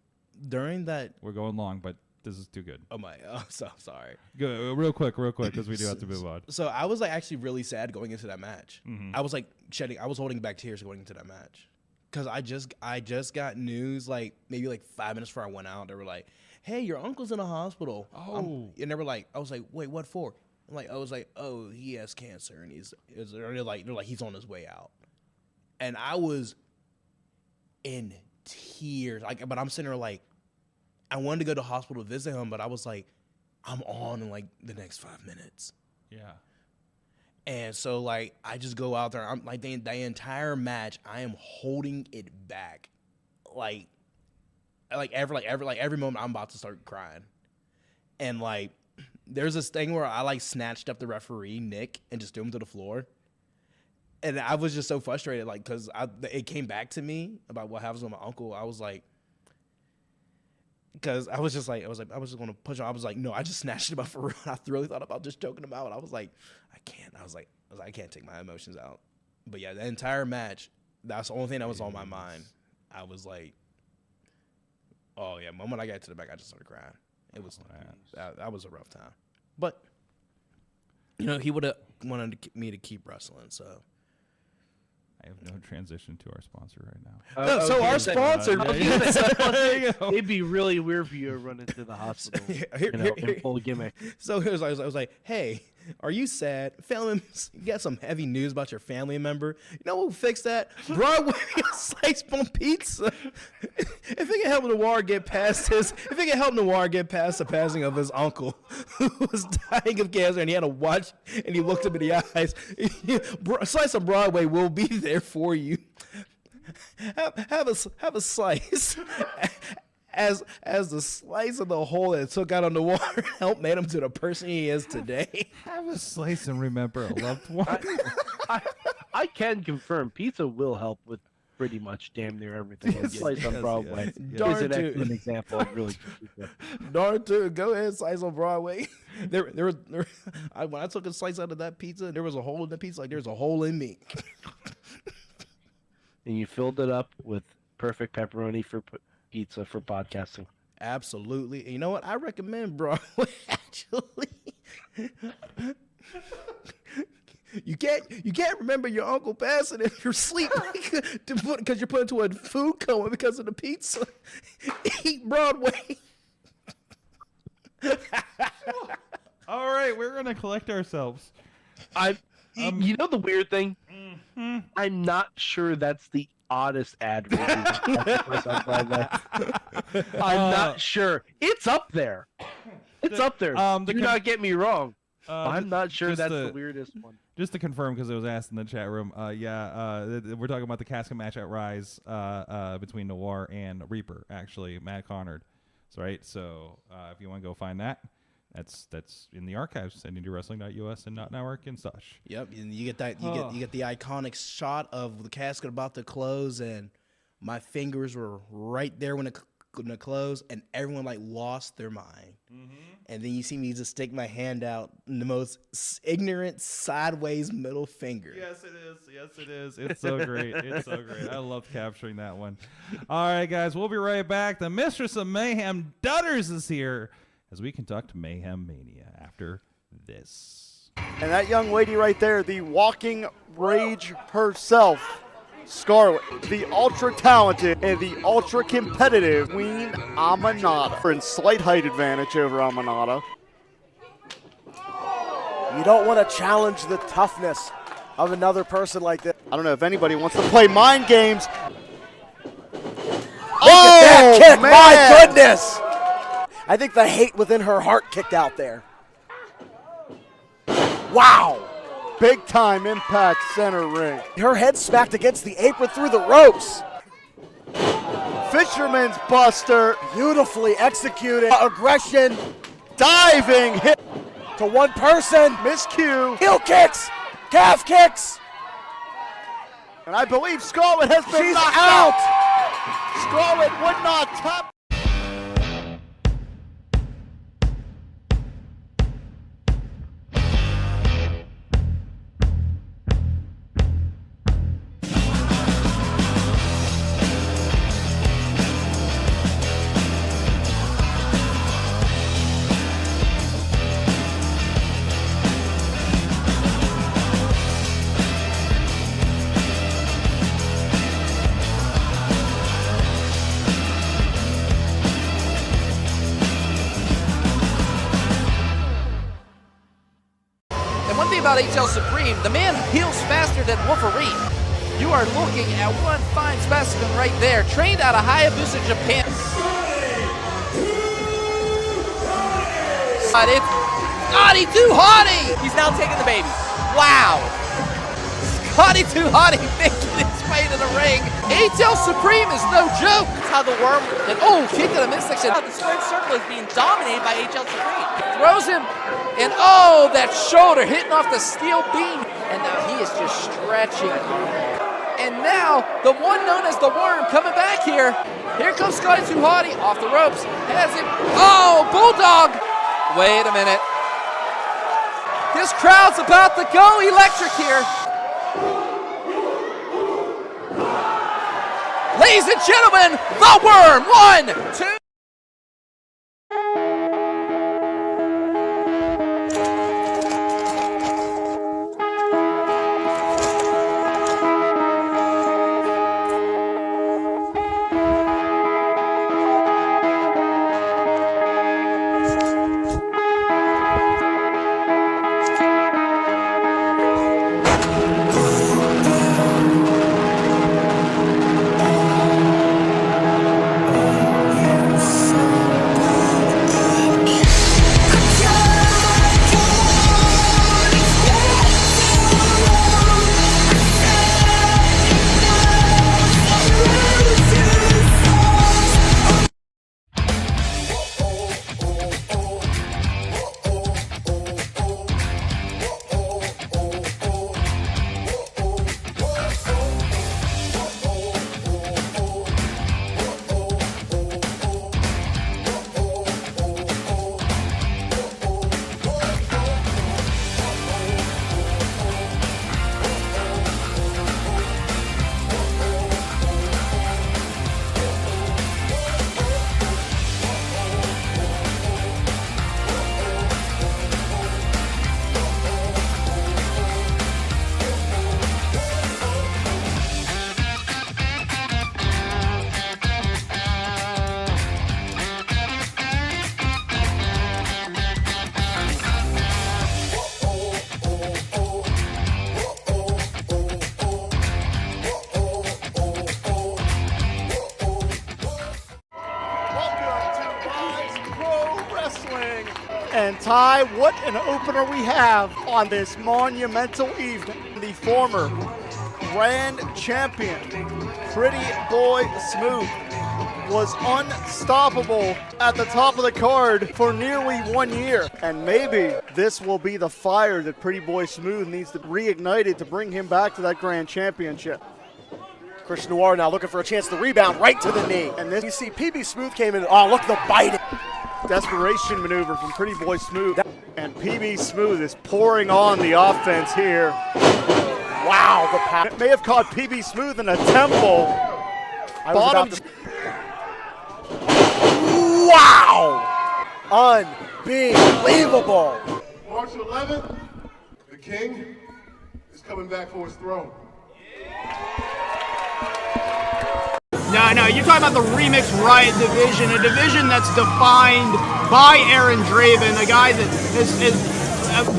during that. We're going long, but this is too good. Oh my! Oh, so sorry. Go real quick, because we do have to move on. So I was like actually really sad going into that match. Mm-hmm. I was like shedding. I was holding back tears going into that match because I just got news like maybe like 5 minutes before I went out. They were like, "Hey, your uncle's in the hospital." Oh. And they were like, I was like, "Wait, what for?" I'm like, I was like, "Oh, he has cancer and they're like he's on his way out," and I was in tears. Like, but I'm sitting there like. I wanted to go to the hospital to visit him, but I was like, I'm on in like the next 5 minutes. Yeah. And so like I just go out there. I'm like the entire match. I am holding it back, like every moment I'm about to start crying, and like there's this thing where I like snatched up the referee Nick and just threw him to the floor, and I was just so frustrated like because it came back to me about what happens with my uncle. I was like. Because I was just going to push him. I was like, no, I just snatched him up for real. I really thought about just choking him out. I was like, I can't. I was like, I can't take my emotions out. But yeah, the entire match, that's the only thing that was on my mind. I was like, oh yeah, the moment I got to the back, I just started crying. It was that was a rough time. But he would have wanted me to keep wrestling, so. I have no transition to our sponsor right now. No, so our sponsor. It'd be really weird for you to run into the hospital in full gimmick. So I was like, hey, are you sad? You got some heavy news about your family member. You know what will fix that? Broadway slice bone pizza. If it can help Noir get past the passing of his uncle who was dying of cancer, and he had to watch, and he looked him in the eyes. Slice of Broadway will be there for you. Have a slice. As the slice of the hole that it took out on the water helped made him to the person he is today. Have a slice and remember a loved one. I can confirm pizza will help with pretty much damn near everything. Yes, Slice on Broadway yes. is an excellent example of really good pizza. Darn tootin', go ahead, slice on Broadway. When I took a slice out of that pizza, there was a hole in the pizza like there's a hole in me. And you filled it up with perfect pepperoni for pizza for podcasting. Absolutely. And you know what? I recommend Broadway, actually. You can't remember your uncle passing if you're sleeping because you're put into a food coma because of the pizza. Eat Broadway. All right, we're gonna collect ourselves. You know the weird thing? Mm-hmm. I'm not sure that's the oddest ad. I'm not sure. It's up there. It's up there. Do not get me wrong. I'm not sure that's the weirdest one. Just to confirm, because it was asked in the chat room, we're talking about the casket match at Rise between Noir and Reaper, actually, Matt Connard. Right? So if you want to go find that, that's in the archives at IndieWrestling.us and .network and such. Yep, and you get that you get the iconic shot of the casket about to close, and my fingers were right there when it closed, and everyone like lost their mind. Mm-hmm. And then you see me just stick my hand out in the most ignorant sideways middle finger. Yes, it is. Yes, it is. It's so great. It's so great. I love capturing that one. All right, guys, we'll be right back. The Mistress of Mayhem, Dutters, is here as we conduct Mayhem Mania after this. And that young lady right there, the walking rage herself, Scarlet, the ultra-talented and the ultra-competitive Queen Aminata. In slight height advantage over Aminata. You don't want to challenge the toughness of another person like this. I don't know if anybody wants to play mind games. That kick, man. my goodness! I think the hate within her heart kicked out there. Wow! Big time impact center ring. Her head smacked against the apron through the ropes. Fisherman's Buster. Beautifully executed. Aggression Diving hit. to one person. Miscue. Heel kicks, calf kicks. And I believe Scarlett has been She's knocked out. Scarlett would not tap. And one thing about HL Supreme, the man heals faster than Wolverine. You are looking at one fine specimen right there, trained out of Hayabusa, Japan. Scotty Too Hottie! He's now taking the baby. Wow! Scotty Too Hottie making his way to the ring. HL Supreme is no joke. That's how the worm, and kick to the midsection. The squared circle is being dominated by HL Supreme. Throws him, and that shoulder hitting off the steel beam. And now he is just stretching. And now, the one known as the Worm coming back here. Here comes Scotty Too Hottie off the ropes. Has him. Bulldog! Wait a minute. This crowd's about to go electric here. Ladies and gentlemen, the Worm. 1, 2. And Ty, what an opener we have on this monumental evening. The former grand champion, Pretty Boy Smooth, was unstoppable at the top of the card for nearly 1 year. And maybe this will be the fire that Pretty Boy Smooth needs to reignite it to bring him back to that grand championship. Christian Noir now looking for a chance to rebound right to the knee. And then you see PB Smooth came in. Oh, look at the bite. Desperation maneuver from Pretty Boy Smooth. And PB Smooth is pouring on the offense here. Wow, the power. It may have caught PB Smooth in a temple. Wow! Unbelievable. March 11th, the King is coming back for his throne. No, you're talking about the Remix Riot division, a division that's defined by Aaron Draven, a guy that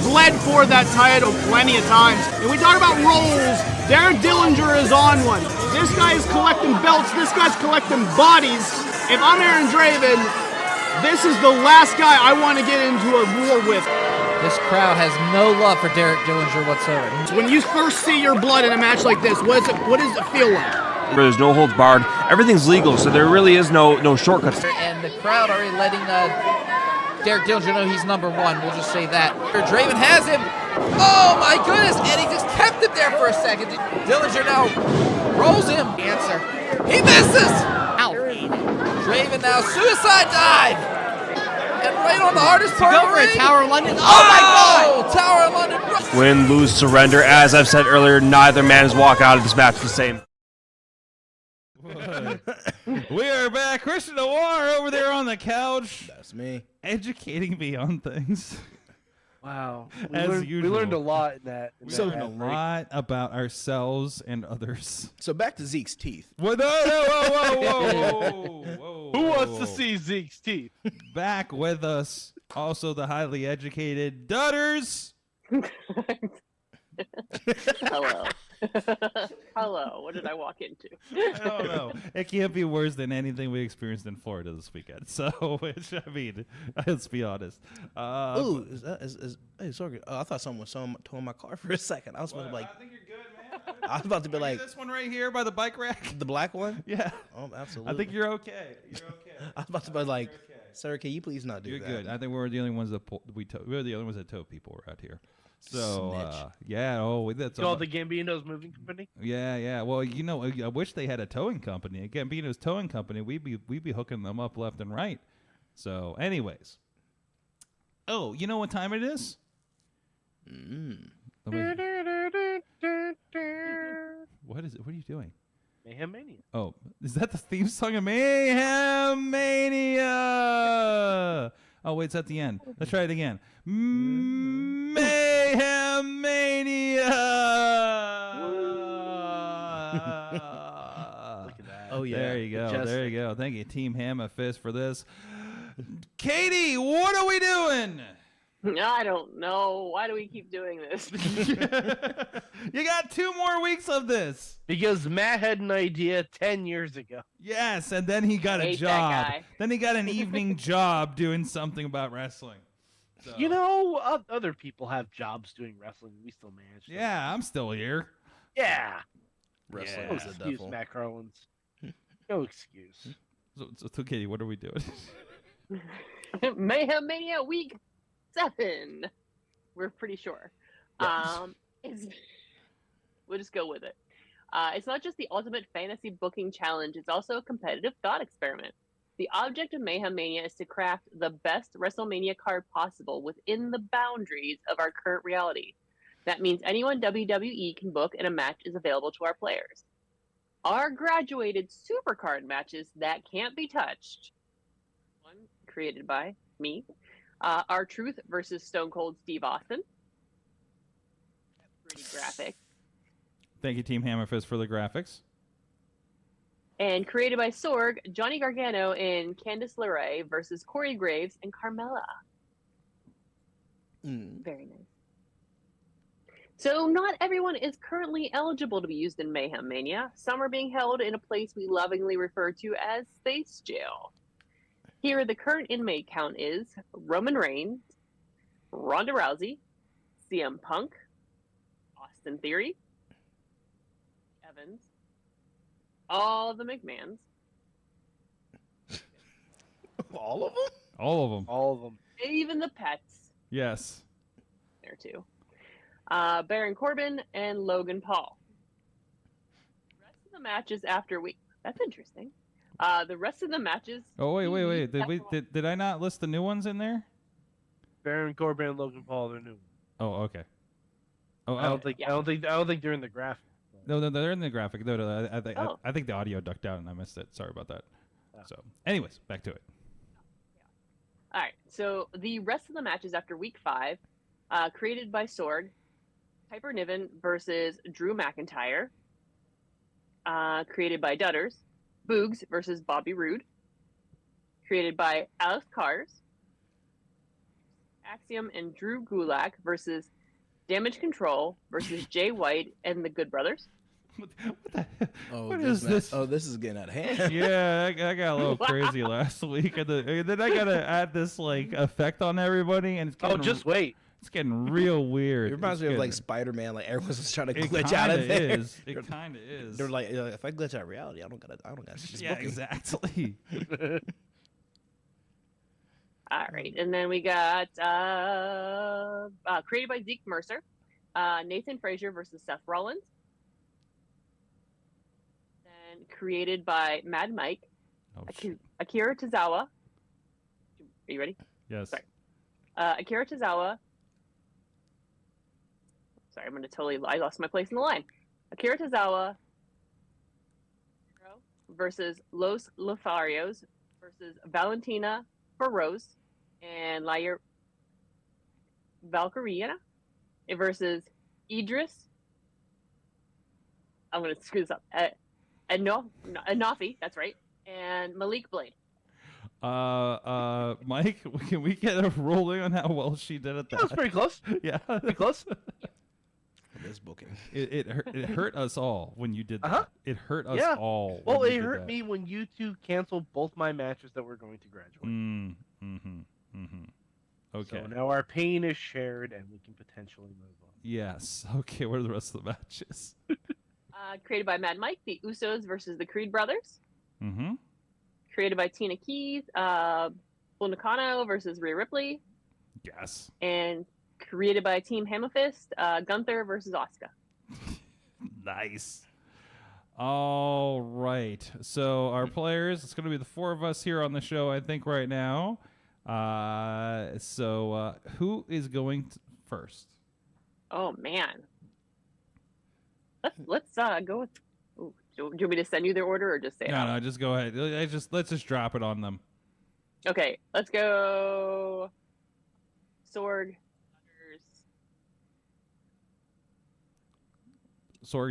bled for that title plenty of times. And we talk about roles. Derek Dillinger is on one. This guy is collecting belts. This guy's collecting bodies. If I'm Aaron Draven, this is the last guy I want to get into a war with. This crowd has no love for Derek Dillinger whatsoever. When you first see your blood in a match like this, what does it feel like? Where there's no holds barred, everything's legal, so there really is no shortcuts. And the crowd already letting Derek Dillinger know he's number one. We'll just say that. Draven has him. Oh my goodness! And he just kept him there for a second. Dillinger now rolls him. Answer. He misses. Ow. Draven now suicide dive. And right on the hardest part of the ring. Tower of London. Oh my God! Tower of London. Win, lose, surrender. As I've said earlier, neither man has walked out of this match the same. We are back. Christian Noir over there on the couch. That's me. Educating me on things. Wow. We learned a lot in that. We learned a lot about ourselves and others. So back to Zeke's teeth. Whoa. Who wants to see Zeke's teeth? Back with us, also the highly educated Dutters. Hello. Hello. What did I walk into? I don't know. It can't be worse than anything we experienced in Florida this weekend. So, let's be honest. Hey, sorry. I thought someone was towing my car for a second. I was about to be like, I think you're good, man. I was about to be like, This one right here by the bike rack. the black one. Yeah. Oh, absolutely. I think you're okay. I was about to be like, sir, can you please not do You're that? good. I think we're the only ones that we're the only ones that tow people around here. So Snitch. yeah, that's Called the Gambino's Moving Company. yeah. Well, I wish they had a towing company. Gambino's towing company. We'd be hooking them up left and right. So, anyways. Oh, you know what time it is? What is it? What are you doing? Mayhem Mania. Oh, is that the theme song of Mayhem Mania? Oh, wait, it's at the end. Let's try it again. Mayhem Mania! Look at that. Oh, yeah. There you go. Majestic. There you go. Thank you, Team Hammer Fist, for this. Katie, what are we doing? I don't know. Why do we keep doing this? You got 2 more weeks of this. Because Matt had an idea 10 years ago. Yes, and then he got a Hate that job. guy. Then he got an evening job doing something about wrestling. So, You know, other people have jobs doing wrestling. We still manage. yeah, I'm still here. Yeah. Wrestling No is the excuse, devil. Matt Carlins. No excuse. So Katie, what are we doing? Mayhem Mania Week 7. We're pretty sure. Yes. We'll just go with it. It's not just the ultimate fantasy booking challenge, it's also a competitive thought experiment. The object of Mayhem Mania is to craft the best WrestleMania card possible within the boundaries of our current reality. That means anyone WWE can book and a match is available to our players. Our graduated supercard matches that can't be touched, one created by me, R-Truth versus Stone Cold Steve Austin. Pretty graphic. Thank you, Team Hammerfist, for the graphics. And created by Sorg, Johnny Gargano and Candice LeRae versus Corey Graves and Carmella. Very nice. So not everyone is currently eligible to be used in Mayhem Mania. Some are being held in a place we lovingly refer to as Space Jail. Here, the current inmate count is Roman Reigns, Ronda Rousey, CM Punk, Austin Theory, Evans, all the McMahons. All of them? All of them. All of them. Even the pets. Yes. There too. Baron Corbin and Logan Paul. The rest of the matches after week. That's interesting. The rest of the matches. Oh wait. Did I not list the new ones in there? Baron Corbin and Logan Paul, they're new. Oh, okay. Oh, I don't think they're in the graphic. No, they're in the graphic. No, Oh. I think the audio ducked out and I missed it. Sorry about that. So, anyways, back to it. All right. So the rest of the matches after week 5, created by Sorg, Piper Niven versus Drew McIntyre. Created by Dutters, Boogs versus Bobby Roode. Created by Alex Cars, Axiom and Drew Gulak versus Damage Control versus Jay White and the Good Brothers. What is this? Oh, this is getting out of hand. Yeah, I got a little crazy last week, and then I gotta add this like effect on everybody, and it's getting, just wait. It's getting real weird. It reminds me of like Spider-Man. Like everyone's just trying to It glitch out of kinda there. is. It kind of is. They're like, if I glitch out of reality, I don't got. Yeah, exactly. All right, and then we got created by Zeke Mercer, Nathan Frazier versus Seth Rollins. Then created by Mad Mike, Akira Tozawa. Are you ready? Yes. Sorry. Akira Tozawa. Sorry, I lost my place in the line. Akira Tozawa versus Los Lotharios versus Valentina Feroz and Lyra Valkyriana versus Idris. I'm going to screw this up. Anafi, that's right. And Malik Blade. Mike, can we get a ruling on how well she did at that? That was pretty close. Yeah. Pretty close. This booking. It hurt us all when you did that. It hurt us all. Well, when it you did hurt that. me when you two canceled both my matches that were going to graduate. Okay. So now our pain is shared, and we can potentially move on. Yes. Okay. What are the rest of the matches? Created by Mad Mike, the Usos versus the Creed Brothers. Mm-hmm. Created by Tina Keys, Bull Nakano versus Rhea Ripley. Yes. And created by Team Hammerfist, Gunther versus Asuka. Nice. All right. So our players, it's going to be the four of us here on the show, I think, right now. So who is going first? Oh man. Let's go with. Ooh, do you want me to send you their order or just say it out? No, just go ahead. Let's just drop it on them. Okay, let's go. Sorg,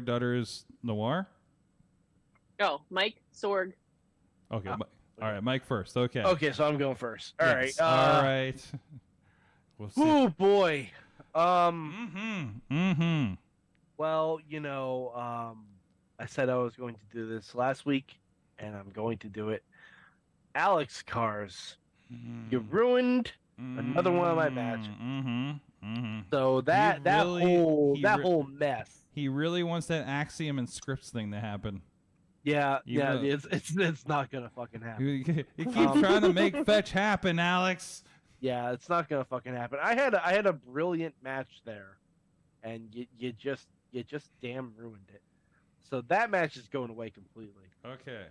Dutters, Noir. Oh, Mike, Sorg. Okay. All right, Mike first. Okay. Okay, so I'm going first. All right. Yes. All right. We'll see. Oh boy. Mm-hmm. Well, I said I was going to do this last week, and I'm going to do it. Alex Cars, you ruined another one of my matches. So that whole mess. He really wants that Axiom and Scripts thing to happen. Yeah, it's not gonna fucking happen. You keep trying to make fetch happen, Alex. Yeah, it's not gonna fucking happen. I had a brilliant match there, and you just damn ruined it. So that match is going away completely. Okay.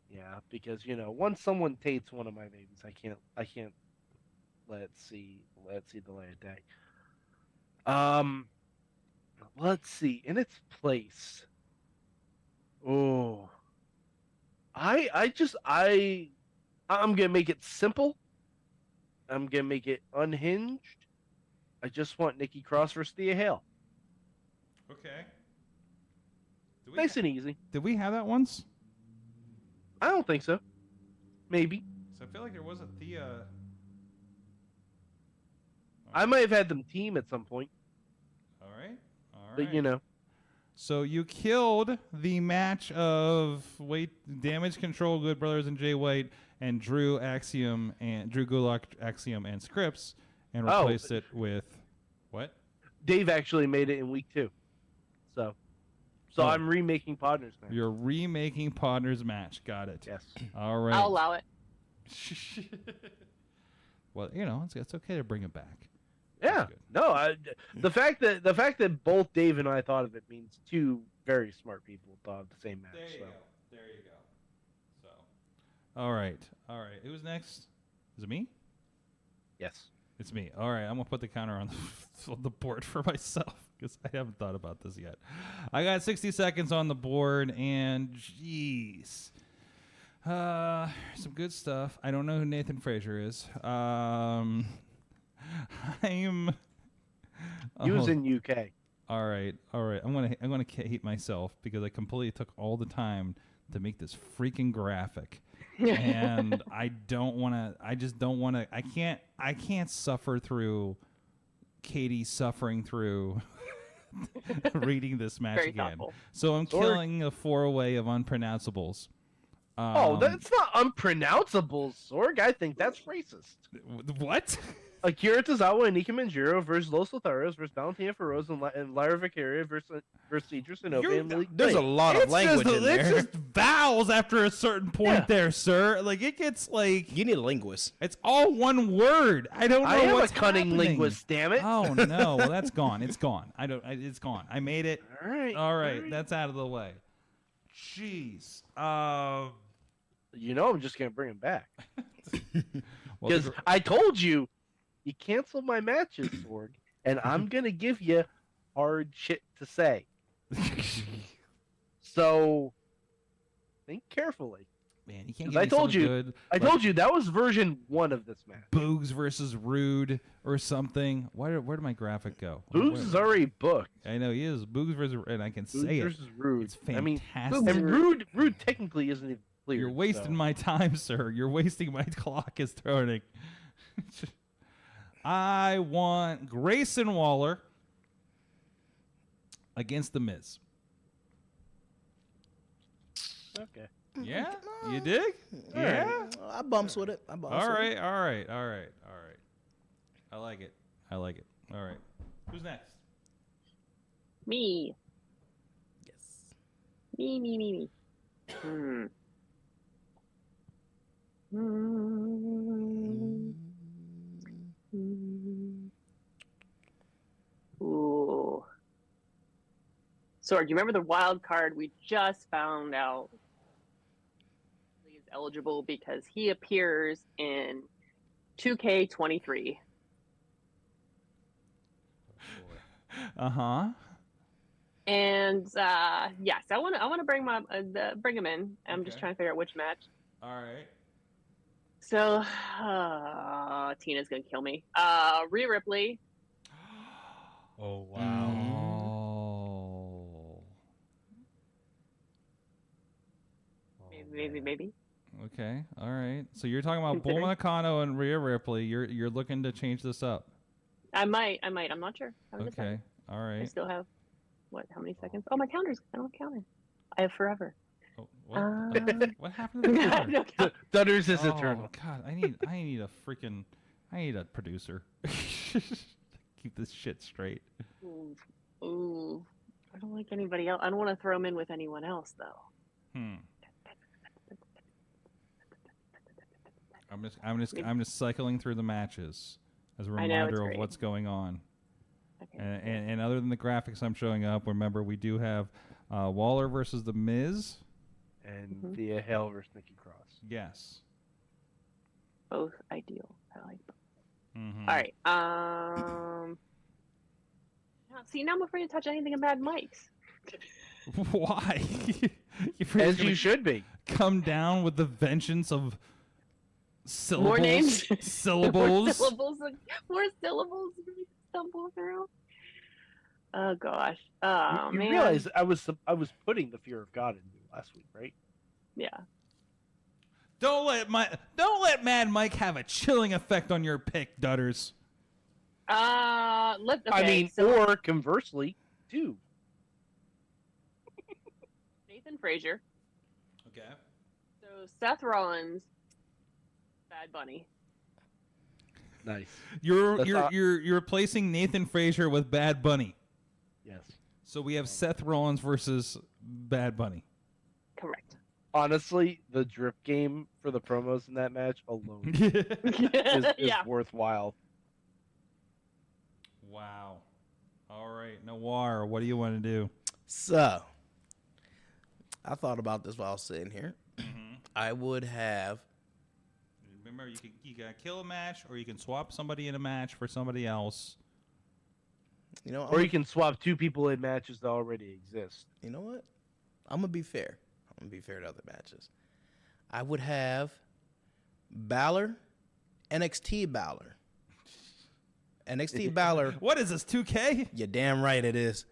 Yeah, because once someone tates one of my babies, I can't let it see the light of day. Let's see in its place. Oh, I'm gonna make it simple. I'm gonna make it unhinged. I just want Nikki Cross versus Thea Hale. Okay. Nice and easy. Did we have that once? I don't think so. Maybe. So I feel like there was a Thea. I might have had them team at some point. All right. But So you killed the match of Damage Control, Good Brothers, and Jay White, and Drew Gulak, Axiom, and Scripts, and replaced it with what? Dave actually made it in week 2. So I'm remaking Podner's match. You're remaking Podner's match. Got it. Yes. All right. I'll allow it. Well, it's okay to bring it back. Yeah. No, the fact that both Dave and I thought of it means two very smart people thought of the same match. There you go. So, all right. Who's next? Is it me? Yes. It's me. All right. I'm gonna put the counter on the board for myself because I haven't thought about this yet. I got 60 seconds on the board, and jeez. Some good stuff. I don't know who Nathan Frazier is. He was in UK. All right. I'm gonna hate myself because I completely took all the time to make this freaking graphic. And I don't want to. I just don't want to. I can't suffer through Katie suffering through reading this match Very again. thoughtful. So I'm killing a 4-way of unpronounceables. That's not unpronounceable, Sorg. I think that's racist. What? Akira Tozawa and Nika Manjiro versus Los Lotharos versus Valentina Feroz and Lyra Vicaria versus Cedra Sinope and Malik. There's a lot of language in there. It's just vowels after a certain point there, sir. Like, it gets like... You need a linguist. It's all one word. I don't know I am what's a cunning happening. linguist, damn it. Oh, no. Well, that's gone. It's gone. It's gone. I made it. All right. That's out of the way. Jeez. You know I'm just going to bring him back. Well, Because I told you, you canceled my matches, Sorg, and I'm going to give you hard shit to say. So, think carefully. Man, you can't. I told you. I told you that was version 1 of this match. Boogs versus Rude or something. Where did my graphic go? Boogs is already booked. I know he is. Boogs versus, and I can Boogs say versus it. Rude. It's fantastic. I mean, and Rude technically isn't even clear. You're wasting my time, sir. You're wasting my clock is turning. I want Grayson Waller against The Miz. Okay. Yeah? You dig? Yeah? I bumps with it. All right. I like it. All right. Who's next? Me. Yes. Me. Ooh. Sorg, you remember the wild card we just found out is eligible because he appears in 2K23. Uh-huh. And yes, I want to bring him in. I'm just trying to figure out which match. All right. So Tina's gonna kill me. Rhea Ripley. Oh wow. Maybe. Okay. All right. So you're talking about Bull Considering. Nakano and Rhea Ripley. You're looking to change this up. I might. I'm not sure. Haven't Okay. decided. All I right. still have how many seconds? Oh, my calendar's. I don't count it. I have forever. Oh, what happened to the I counter? don't count. Dutters is Oh eternal. God, I need a producer. Keep this shit straight. Ooh. I don't like anybody else. I don't want to throw him in with anyone else though. I'm just cycling through the matches as a I know, it's reminder of great. what's going on. Okay. And other than the graphics I'm showing up, remember we do have Waller versus The Miz. And Thea Hale versus Nikki Cross. Yes. Both ideal. I like both. Mm-hmm. All right. See, now I'm afraid to touch anything in Mad Mike's. Why? As you should be. Come down with the vengeance of syllables. More names. Syllables. More syllables to stumble through. Oh gosh. You Man. realize I was putting the fear of God in you last week, right? Yeah. Don't let Mad Mike have a chilling effect on your pick, Dutters. Or conversely, too. Nathan Frazier. Okay. So Seth Rollins, Bad Bunny. Nice. You're replacing Nathan Frazier with Bad Bunny. Yes. So we have Seth Rollins versus Bad Bunny. Correct. Honestly, the drip game for the promos in that match alone is Yeah. worthwhile. Wow. All right, Noir, what do you want to do? So, I thought about this while I was sitting here. I would have. Remember, you can kill a match, or you can swap somebody in a match for somebody else. You know, Or you can swap two people in matches that already exist. You know what? I'm gonna be fair. I'm gonna be fair to other matches. I would have Balor, NXT Balor. NXT Balor. What is this, 2K? You're damn right it is.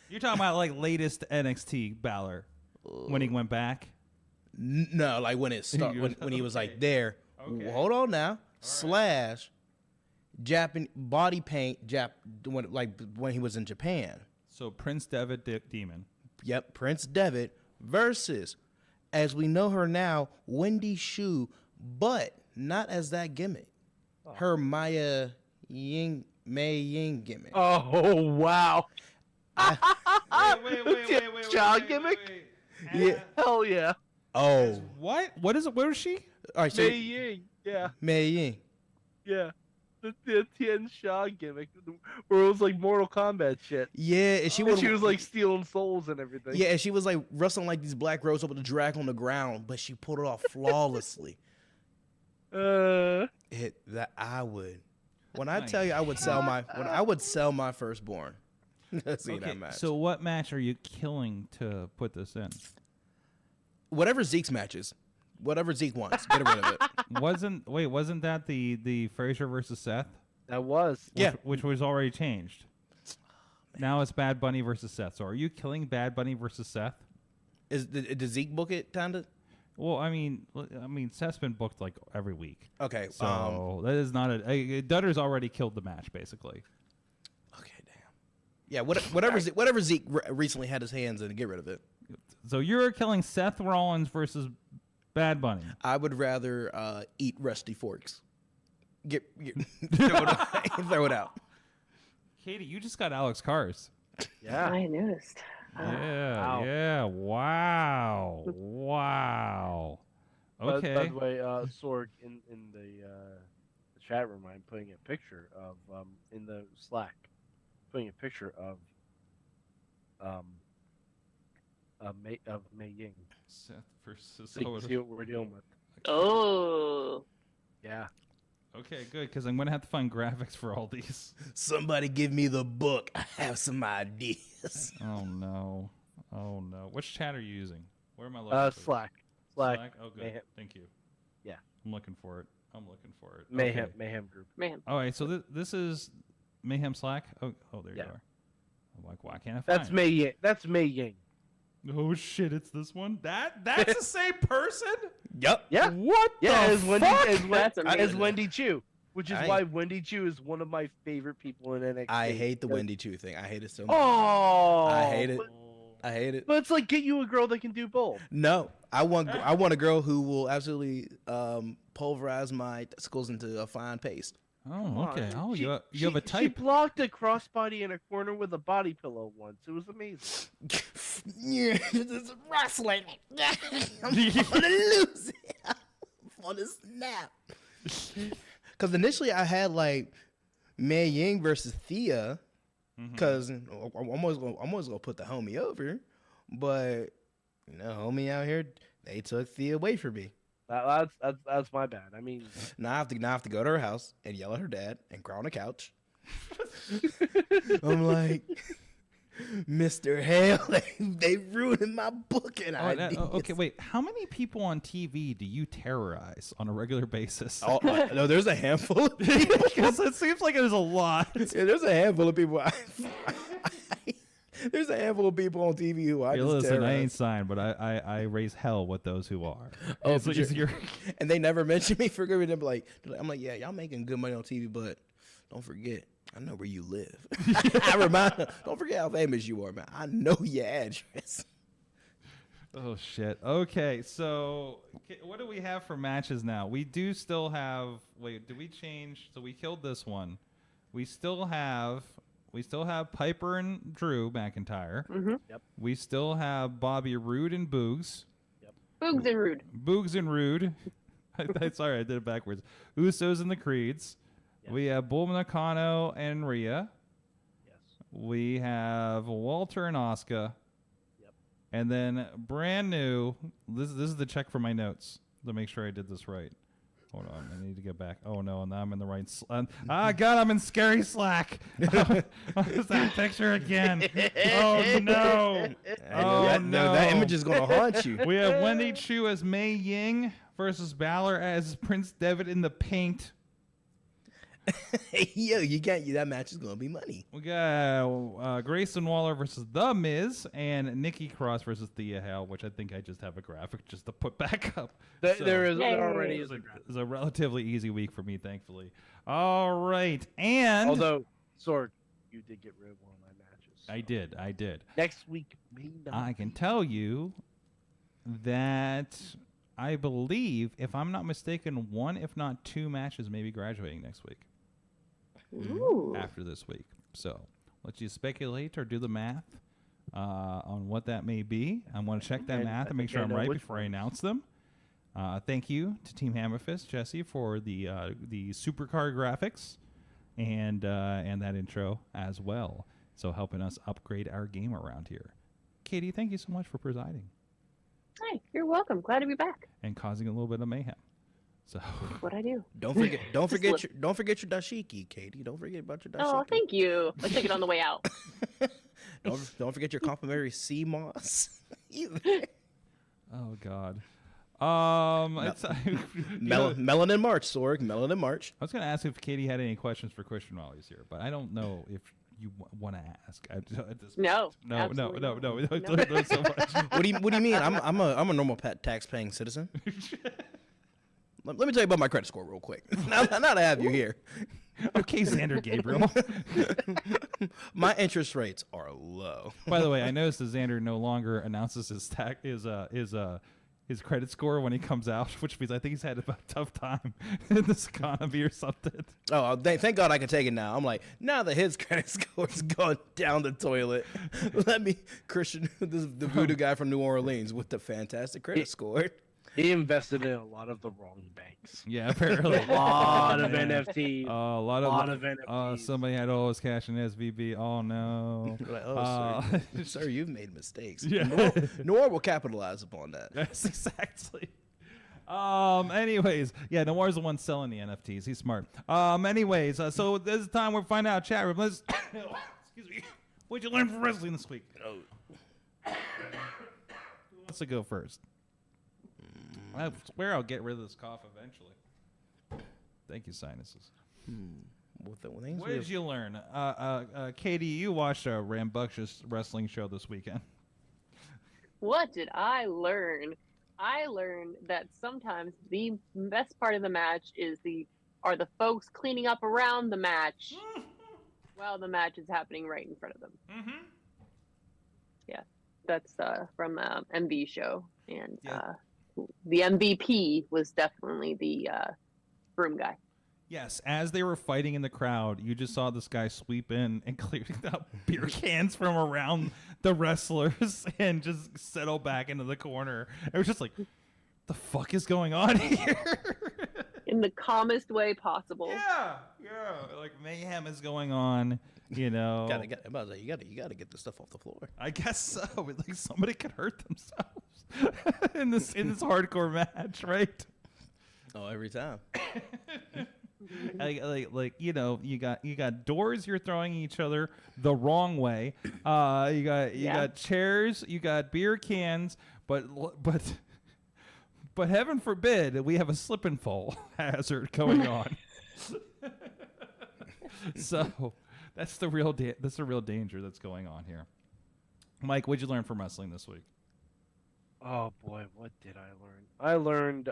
You're talking about like latest NXT Balor when he went back. No, like when it started, when he was like there. Okay. Hold on now. Slash Japan body paint when he was in Japan. So Prince Devitt Demon. Yep, Prince Devitt versus, as we know her now, Wendy Shu, but not as that gimmick. Her Mei Ying gimmick. Oh wow! Wait. Child gimmick? Yeah. Hell yeah! Oh, What? What is it? Where is she? all right. So Mei Ying, yeah, Mei Ying. yeah. The Tien Sha gimmick, where it was like Mortal Kombat shit. Yeah, and she And was she was like stealing souls and everything. Yeah, and she was like wrestling like these black girls up with a drag on the ground, but she pulled it off flawlessly. That I would. When I tell you, I would sell my firstborn. See that match. So what match are you killing to put this in? Whatever Zeke's matches, whatever Zeke wants, get rid of it. Wasn't that the Frazier versus Seth? That was. Which was already changed. Now it's Bad Bunny versus Seth. So are you killing Bad Bunny versus Seth? Did Zeke book it, kinda? Well, I mean, Seth's been booked like every week. Okay, so that is not Dutter's already killed the match, basically. Okay, damn. Yeah, whatever Zeke recently had his hands in, get rid of it. So you're killing Seth Rollins versus Bad Bunny. I would rather eat rusty forks. Throw it out. Katie, you just got Alex Cars. Yeah, I noticed. Yeah. Wow. Okay. By the way, Sorg, in the chat room, I'm putting a picture of in the Slack, putting a picture of Mei Ying. Seth versus. So you can see what we're dealing with. Oh. Yeah. Okay, good, because I'm gonna have to find graphics for all these. Somebody give me the book. I have some ideas. Oh no. Which chat are you using? Where am I looking? Slack. Oh, good. Mayhem. Thank you. Yeah. I'm looking for it. Mayhem. Okay. Mayhem group. Mayhem. All right, so this is Mayhem Slack. Oh, there you Yeah. are. I'm like, why can't I find? That's Mei Ying. That's Mei Ying. Oh shit! It's this one. That's the same person. Yep. Yeah. What Yeah, the as Wendy, fuck? That's as amazing. Wendy Chu, which is I- why Wendy Chu is one of my favorite people in NXT. I hate the Wendy Chu thing. I hate it so much. Oh, I hate it. But it's like, get you a girl that can do both. No, I want a girl who will absolutely pulverize my testicles into a fine paste. Oh, okay. Oh, you have a She type. blocked a crossbody in a corner with a body pillow once. It was amazing. Yeah, this is wrestling. I'm gonna lose it. I'm gonna snap. Because initially I had like Mei Ying versus Thea, because I'm always gonna put the homie over, but homie out here, they took Thea away from me. That's my bad. I mean, Now I have to go to her house and yell at her dad and cry on the couch. I'm like, Mr. Hale, they ruined my booking ideas. Okay, wait. How many people on TV do you terrorize on a regular basis? Oh, no, there's a handful of people. Because it seems like there's a lot. Yeah, there's a handful of people. There's a handful of people on TV who I just Listen, terrorize. I ain't signed, but I raise hell with those who are. Oh, It's for like- sure. And they never mention me for good. I'm like, yeah, y'all making good money on TV, but don't forget, I know where you live. I remind them, don't forget how famous you are, man. I know your address. Oh shit. Okay, so what do we have for matches now? We do still have. Wait, did we change? So we killed this one. We still have Piper and Drew McIntyre. Mm-hmm. Yep. We still have Bobby Roode and Boogs. Boogs and Rude. Boogs and Rude. Sorry, I did it backwards. Usos and the Creeds. Yes. We have Bull Nakano and Rhea. Yes. We have Walter and Asuka. Yep. And then brand new. This is the check for my notes to make sure I did this right. Hold on, I need to get back. Oh no, now I'm in the right. God, I'm in scary Slack. What's that picture again? Oh no! That image is gonna haunt you. We have Wendy Chu as Mei Ying versus Balor as Prince Devitt in the paint. Yo, that match is gonna be money. We got Grayson Waller versus The Miz and Nikki Cross versus Thea Hale, which I think I just have a graphic just to put back up. There already is a relatively easy week for me, thankfully. All right, and although Sorg, you did get rid of one of my matches. So. I did. Next week, may not. I can tell you that I believe, if I'm not mistaken, one, if not two matches may be graduating next week. Ooh. After this week. So let you speculate or do the math on what that may be. I want to check that math and make sure I'm right before I announce them. Thank you to Team Hammerfist, Jesse, for the supercar graphics and that intro as well. So helping us upgrade our game around here. Katie, thank you so much for presiding. Hi, you're welcome. Glad to be back. And causing a little bit of mayhem. So what I do. Don't forget your dashiki, Katie. Don't forget about your dashiki. Oh, thank you. I'll take it on the way out. Don't forget your complimentary sea moss. Oh God. Melon in March, Sorg. Melon in March. I was going to ask if Katie had any questions for Christian while he's here, but I don't know if you want to ask. No. No. So much. What do you mean? I'm a normal tax paying citizen. Let me tell you about my credit score real quick. Now that I have you here. Okay, Xander Gabriel. My interest rates are low. By the way, I noticed that Xander no longer announces his credit score when he comes out, which means I think he's had a tough time in this economy or something. Oh, thank God I can take it now. I'm like, now that his credit score's gone down the toilet, let me, Christian, the voodoo guy from New Orleans with the fantastic credit score. He invested in a lot of the wrong banks. Yeah, apparently. A lot of NFTs. A lot of NFTs. Somebody had all his cash in SVB. Oh, no. Like, sir, you've made mistakes. Yeah. Noir will capitalize upon that. Yes, exactly. Anyways, yeah, Noir's the one selling the NFTs. He's smart. Anyways, so this is the time we're finding out chat room. Let's excuse me. What'd you learn from wrestling this week? Who wants to go first? I swear I'll get rid of this cough eventually. Thank you, sinuses. What did you learn? Katie, you watched a rambunctious wrestling show this weekend. What did I learn? I learned that sometimes the best part of the match are the folks cleaning up around the match while the match is happening right in front of them. Mm-hmm. Yeah, that's from MV show, and the MVP was definitely the broom guy. Yes, as they were fighting in the crowd, you just saw this guy sweep in and clear up beer cans from around the wrestlers and just settle back into the corner. It was just like, the fuck is going on here? In the calmest way possible. Yeah. Like mayhem is going on, you know. You gotta get this stuff off the floor. I guess so. Like somebody could hurt themselves in this hardcore match, right? Oh, every time. like you know, you got doors you're throwing each other the wrong way. You got chairs, you got beer cans, but heaven forbid we have a slip and fall hazard going on. So that's the real danger that's going on here. Mike, what'd you learn from wrestling this week? Oh boy, what did I learn? I learned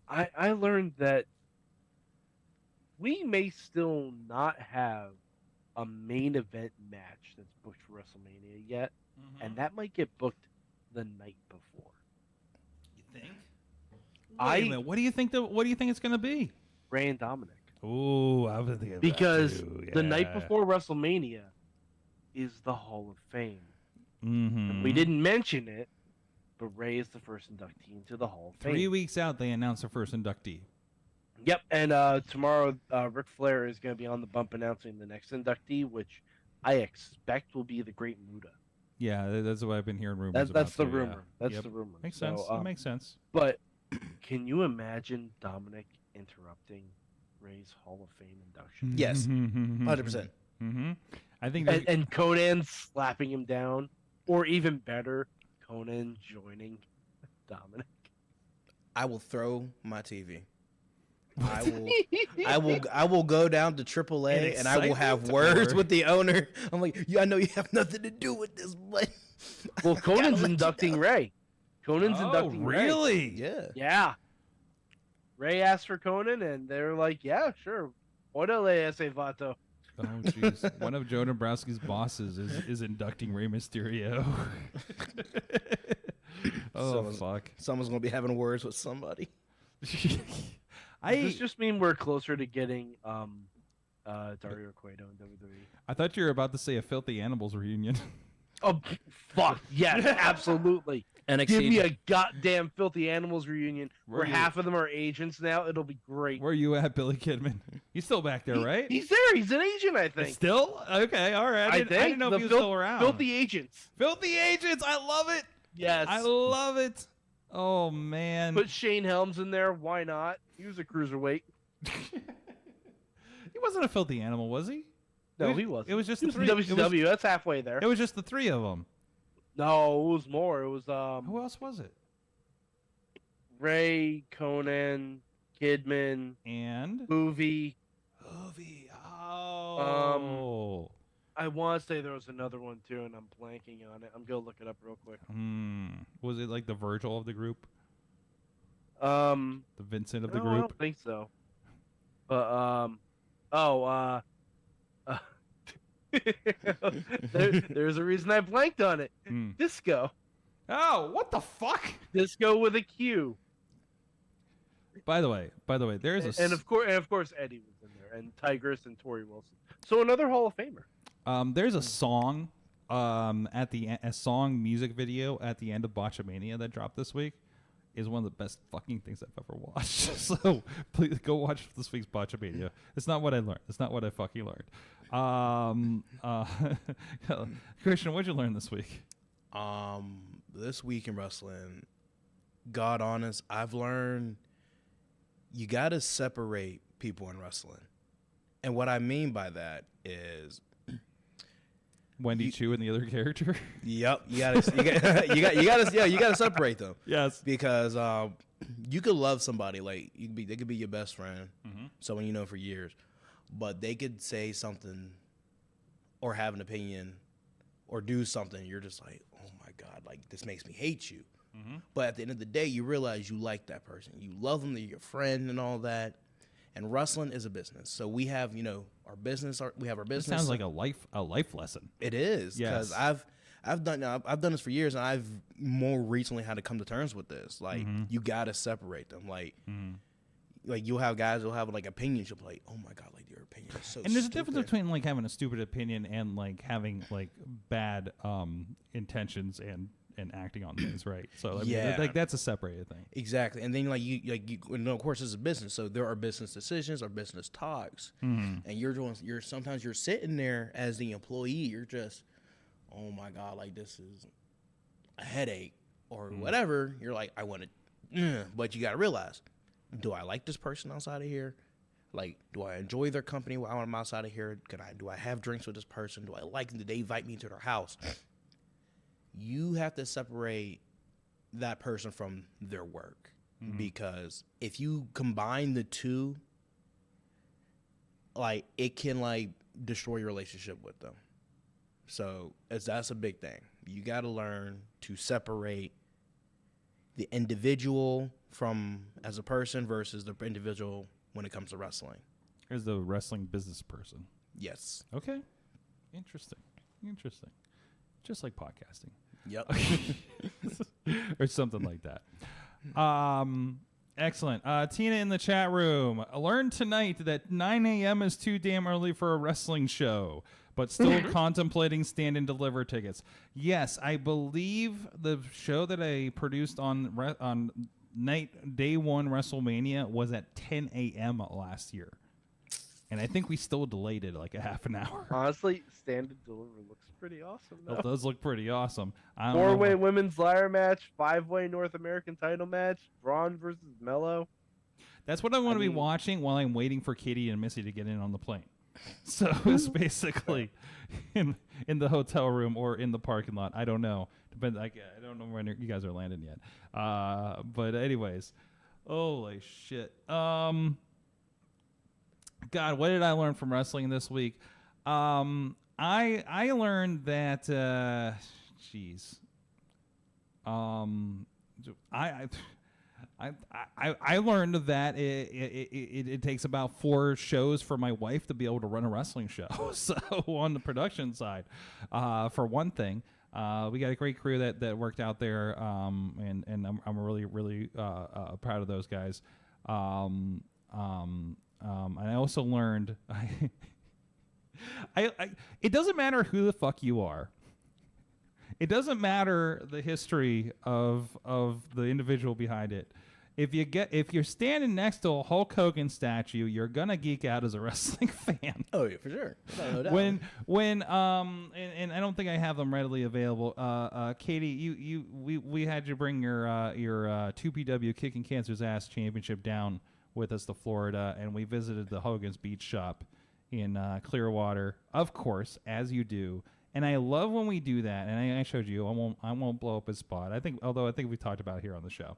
I learned that we may still not have a main event match that's booked for WrestleMania yet, and that might get booked the night before. You think? Wait a minute. What do you think it's going to be? Ray and Dominic. Ooh, I was thinking because the night before WrestleMania is the Hall of Fame. Mm-hmm. And we didn't mention it, but Ray is the first inductee into the Hall of Fame. 3 weeks out, they announced the first inductee. Yep, and tomorrow Ric Flair is going to be on the bump announcing the next inductee, which I expect will be the Great Muta. Yeah, that's what I've been hearing rumors about. That's the rumor. Yeah. That's the rumor. Makes sense. That makes sense. But can you imagine Dominic interrupting Ray's Hall of Fame induction? Yes, 100%. Mm-hmm. I think and Conan slapping him down, or even better, Conan joining Dominic. I will throw my TV. I will go down to AAA and I will have words with the owner. I'm like, I know you have nothing to do with this, but well, Conan's inducting Ray. Conan's inducting Ray. Really? Yeah. Yeah. Ray asked for Conan, and they were like, "Yeah, sure. Orale ese vato." Oh, jeez. One of Joe Dombrowski's bosses is inducting Rey Mysterio. Fuck. Someone's gonna be having words with somebody. Does this just mean we're closer to getting Dario Cueto in WWE? I thought you were about to say a Filthy Animals reunion. Oh, fuck. Yes, absolutely. NXT. Give me a goddamn Filthy Animals reunion where half of them are agents now. It'll be great. Where are you at, Billy Kidman? He's still back there, right? He's there. He's an agent, I think. Still? Okay, all right. I didn't know if he was still around. Filthy Agents. Filthy Agents. I love it. Yes. I love it. Oh, man. Put Shane Helms in there. Why not? He was a cruiserweight. He wasn't a filthy animal, was he? No, he wasn't. It was just the was three. WCW. That's halfway there. It was just the three of them. No, it was more. It was Who else was it? Ray, Conan, Kidman, and Hoovy. Oh. I want to say there was another one too, and I'm blanking on it. I'm gonna look it up real quick. Was it like the Virgil of the group? The Vincent of the I group? don't think so. But there's a reason I blanked on it. Disco. Oh, what the fuck? Disco with a Q. By the way, there's a and of course Eddie was in there, and Tigress and Tori Wilson. So another Hall of Famer. There's a song, a song music video at the end of Botchamania that dropped this week. Is one of the best fucking things I've ever watched. So please go watch this week's Botchamania. It's not what I learned. It's not what I fucking learned. Christian, what'd you learn this week? This week in wrestling, God honest, I've learned you got to separate people in wrestling. And what I mean by that is Wendy Chu and the other character. Yep, you gotta separate them. Yes, because you could love somebody, like they could be your best friend, someone you know for years, but they could say something or have an opinion or do something. You're just like, oh my God, like this makes me hate you. But at the end of the day, you realize you like that person, you love them, they're your friend, and all that. And wrestling is a business, so we have our business. We have our business. It sounds like a life lesson. It is, because I've done this for years, and I've more recently had to come to terms with this. Like you gotta separate them. Like you'll have guys who'll have like opinions. You'll be like, oh my God, like your opinion is so. And there's stupid. a difference between like having a stupid opinion and like having like bad intentions and acting on things, right? So I mean, like that's a separated thing. Exactly. And then you of course it's a business, so there are business decisions or business talks, and sometimes you're sitting there as the employee, you're just, oh my God, like this is a headache or whatever. You're like, I want to, but you got to realize, do I like this person outside of here? Like, do I enjoy their company while I'm outside of here? Do I have drinks with this person? Do I like them? Did they invite me to their house? You have to separate that person from their work, because if you combine the two, like it can like destroy your relationship with them. So that's a big thing. You got to learn to separate the individual from as a person versus the individual when it comes to wrestling. As the wrestling business person. Yes. Okay. Interesting. Just like podcasting. Yep. Or something like that. Excellent. Tina in the chat room. I learned tonight that 9 a.m. is too damn early for a wrestling show, but still contemplating stand and deliver tickets. Yes, I believe the show that I produced on day one WrestleMania was at 10 a.m. last year. And I think we still delayed it like a half an hour. Honestly, stand and deliver looks pretty awesome, though. It does look pretty awesome. Four-way women's ladder match, 5-way North American title match, Braun versus Mello. That's what I want to be watching while I'm waiting for Katie and Missy to get in on the plane. So it's basically in the hotel room or in the parking lot. I don't know. I don't know when you guys are landing yet. But anyways, Holy shit. God, what did I learn from wrestling this week? I learned that jeez. I learned that it takes about 4 shows for my wife to be able to run a wrestling show. So on the production side, for one thing, we got a great crew that worked out there, and I'm really proud of those guys. And I also learned it doesn't matter who the fuck you are. It doesn't matter the history of the individual behind it. If you're standing next to a Hulk Hogan statue, you're gonna geek out as a wrestling fan. Oh yeah, for sure. No doubt. And I don't think I have them readily available. Katie, we had you bring your 2PW Kicking Cancer's Ass Championship down with us to Florida, and we visited the Hogan's Beach Shop in Clearwater, of course, as you do. And I love when we do that. And I showed you. I won't blow up his spot. I think we talked about it here on the show.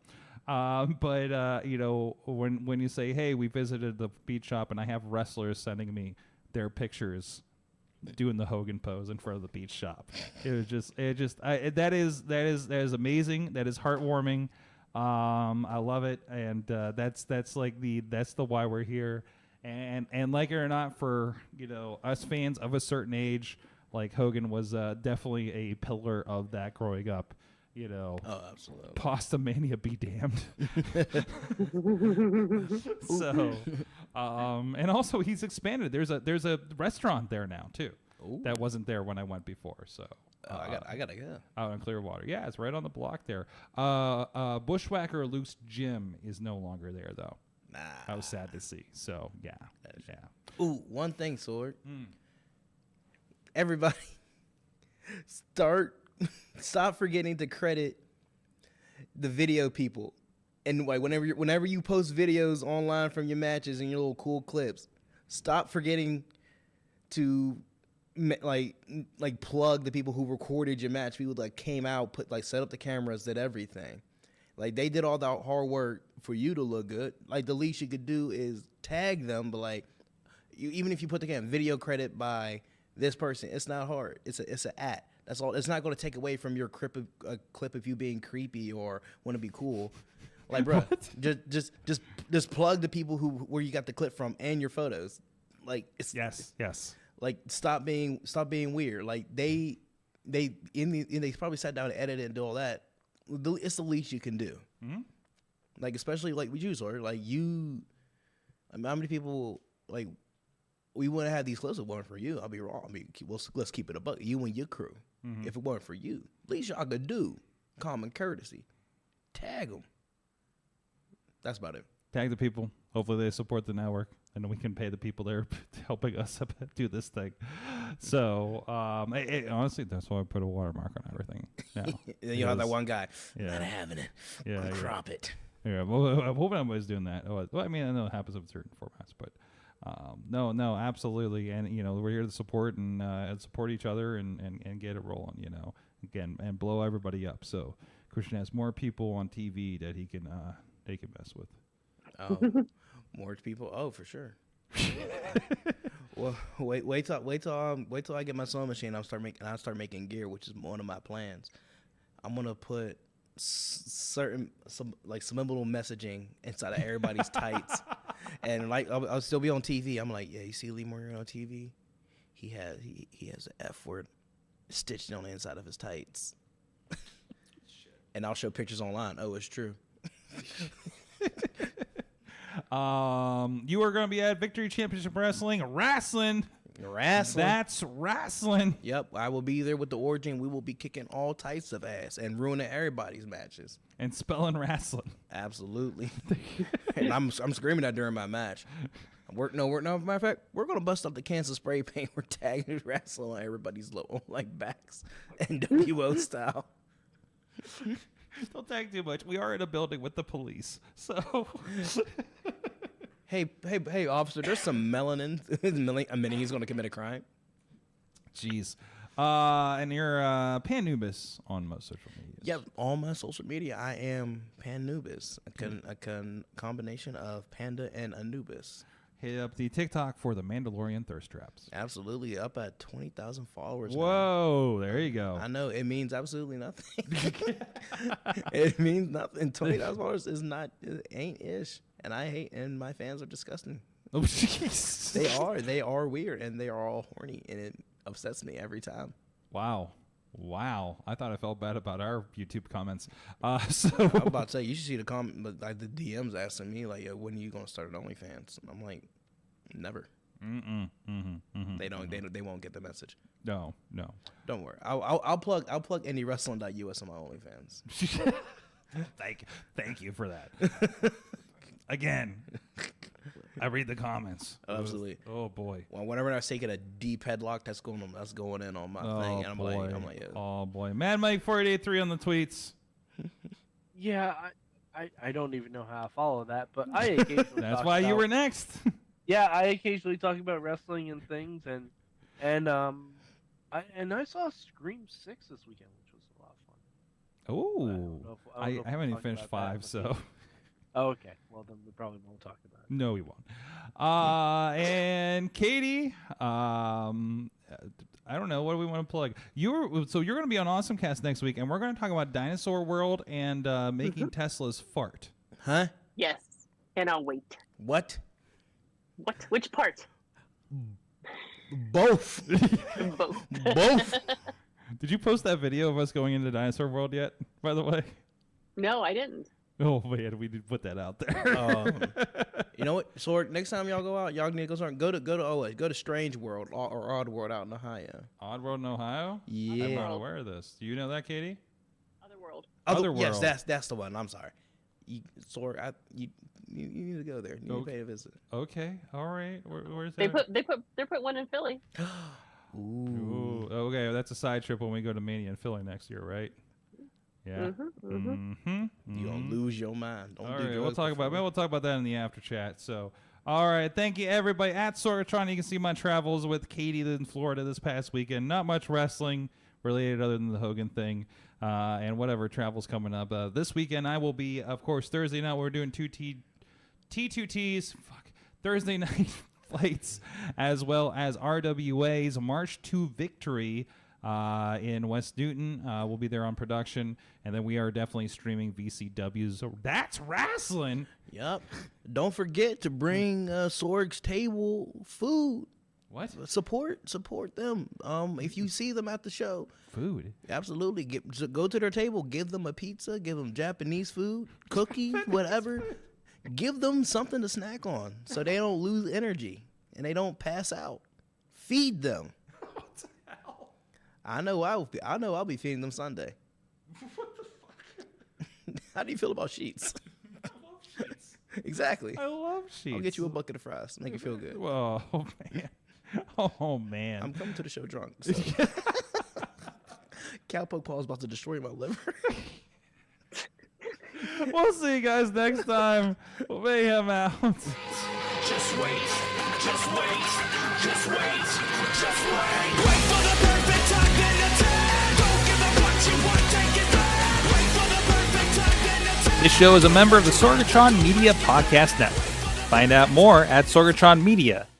But you know, when you say, "Hey, we visited the beach shop," and I have wrestlers sending me their pictures doing the Hogan pose in front of the beach shop, that is amazing. That is heartwarming. I love it, and that's the why we're here. And like it or not, for us fans of a certain age. Like Hogan was definitely a pillar of that growing up, Oh, absolutely. Pasta mania be damned. So, and also he's expanded. There's a restaurant there now too. Ooh. That wasn't there when I went before. So I gotta go out in Clearwater. Yeah, it's right on the block there. Bushwhacker Luke's Gym is no longer there though. Nah, I was sad to see. So yeah. Ooh, one thing, Sword. Everybody, stop forgetting to credit the video people, and like whenever you post videos online from your matches and your little cool clips, stop forgetting to like plug the people who recorded your match. People that came out, set up the cameras, did everything. Like they did all that hard work for you to look good. Like the least you could do is tag them, but even if you put the video credit by this person, it's not hard. It's an at. That's all. It's not going to take away from your clip of you being creepy or want to be cool. Like, bro, just plug the people where you got the clip from and your photos. Like, it's yes. Like, stop being weird. Like they probably sat down and edited and do all that. It's the least you can do. Mm-hmm. Like, especially like with you, sort like you. I mean, how many people like? We wouldn't have these clips if it weren't for you. I'll be wrong. I mean, let's keep it a buck. You and your crew. Mm-hmm. If it weren't for you, least y'all could do common courtesy. Tag them. That's about it. Tag the people. Hopefully they support the network, and we can pay the people that are helping us do this thing. So, honestly, that's why I put a watermark on everything. Then you have that one guy. Not having it. Yeah. Crop it. Yeah. Well, I'm hoping everybody's doing that. Well, I mean, I know it happens in certain formats, but. No, absolutely, and we're here to support and support each other and get it rolling, again, and blow everybody up. So Christian has more people on TV that he can mess with. More people? Oh, for sure. Well, wait till I get my sewing machine. I'll start making gear, which is one of my plans. I'm gonna put some subliminal messaging inside of everybody's tights. And I'll still be on TV. I'm like, yeah, you see Lee Morgan on TV? He has an F word stitched on the inside of his tights. And I'll show pictures online. Oh, it's true. You are going to be at Victory Championship Wrestling. That's wrestling. Yep, I will be there with the Origin. We will be kicking all types of ass and ruining everybody's matches. And spelling wrestling. Absolutely. And I'm screaming that during my match. Matter of fact, we're gonna bust up the cans of spray paint. We're tagging wrestling on everybody's backs, NWO style. Don't tag too much. We are in a building with the police, so. Hey, officer, there's some melanin. Meaning he's going to commit a crime. Jeez. And you're Panubis on most social media. Yep, on my social media, I am Panubis, a combination of Panda and Anubis. Hit up the TikTok for the Mandalorian Thirst Traps. Absolutely, up at 20,000 followers. Whoa, there you go. I know, it means absolutely nothing. It means nothing. 20,000 followers it ain't ish. And I hate, and my fans are disgusting. Oh, jeez. They are weird, and they are all horny, and it upsets me every time. Wow. I thought I felt bad about our YouTube comments. I'm about to say, you should see the comment, like the DMs asking me, like, when are you going to start an OnlyFans? And I'm like, never. They won't get the message. No. Don't worry. I'll plug indiewrestling.us on my OnlyFans. Thank you for that. Again, I read the comments. Absolutely. Oh boy. Well, whenever I take it a deep headlock, that's going in on my thing. And I'm like, yeah. Oh boy. Mad Mike 4883 on the tweets. Yeah, I don't even know how I follow that, but I occasionally That's why you were next. Yeah, I occasionally talk about wrestling and things, and I saw Scream 6 this weekend, which was a lot of fun. Ooh. I haven't even finished 5, so. Oh, okay. Well, then we probably won't talk about it. No, we won't. And Katie, I don't know. What do we want to plug? You're going to be on Awesome Cast next week, and we're going to talk about Dinosaur World and making Tesla's fart. Huh? Yes. And I'll wait. What? What? Which part? Both. Both. Did you post that video of us going into Dinosaur World yet, by the way? No, I didn't. Oh, man, we did put that out there. You know what? So next time y'all go out, y'all need to go to Strange World or Odd World out in Ohio. Odd World in Ohio? Yeah. I'm not aware of this. Do you know that, Katie? Other World. Yes, that's the one. I'm sorry. You need to go there. You need to pay a visit. Okay. All right. Where's that? They put one in Philly. Ooh. Okay, that's a side trip when we go to Mania in Philly next year, right? Yeah. You gonna lose your mind. All right, we'll talk about that in the after chat. So, all right, thank you everybody at Sorgatron. You can see my travels with Katie in Florida this past weekend. Not much wrestling related other than the Hogan thing, and whatever travels coming up. This weekend I will be, of course, Thursday night. We're doing T2Ts. Thursday night flights, as well as RWA's March to Victory. In West Newton. We'll be there on production, and then we are definitely streaming VCWs. So that's wrestling. Yep. Don't forget to bring Sorg's Table food. What? Support them. If you see them at the show. Food. Absolutely. Go to their table. Give them a pizza. Give them Japanese food, cookie, whatever. Give them something to snack on so they don't lose energy and they don't pass out. Feed them. I know I'll be feeding them Sunday. What the fuck? How do you feel about sheets? I love sheets. Exactly. I love sheets. I'll get you a bucket of fries. Make you feel good. Oh, man. Oh, man. I'm coming to the show drunk. So. Cowpoke Paul's about to destroy my liver. We'll see you guys next time. Mayhem out. Just wait. Just wait. Just wait. Just wait. Wait for the perfect time, then attack. Don't give up what you want, take it back. Wait for the perfect time, then attack. This show is a member of the Sorgatron Media Podcast Network. Find out more at sorgatronmedia.com.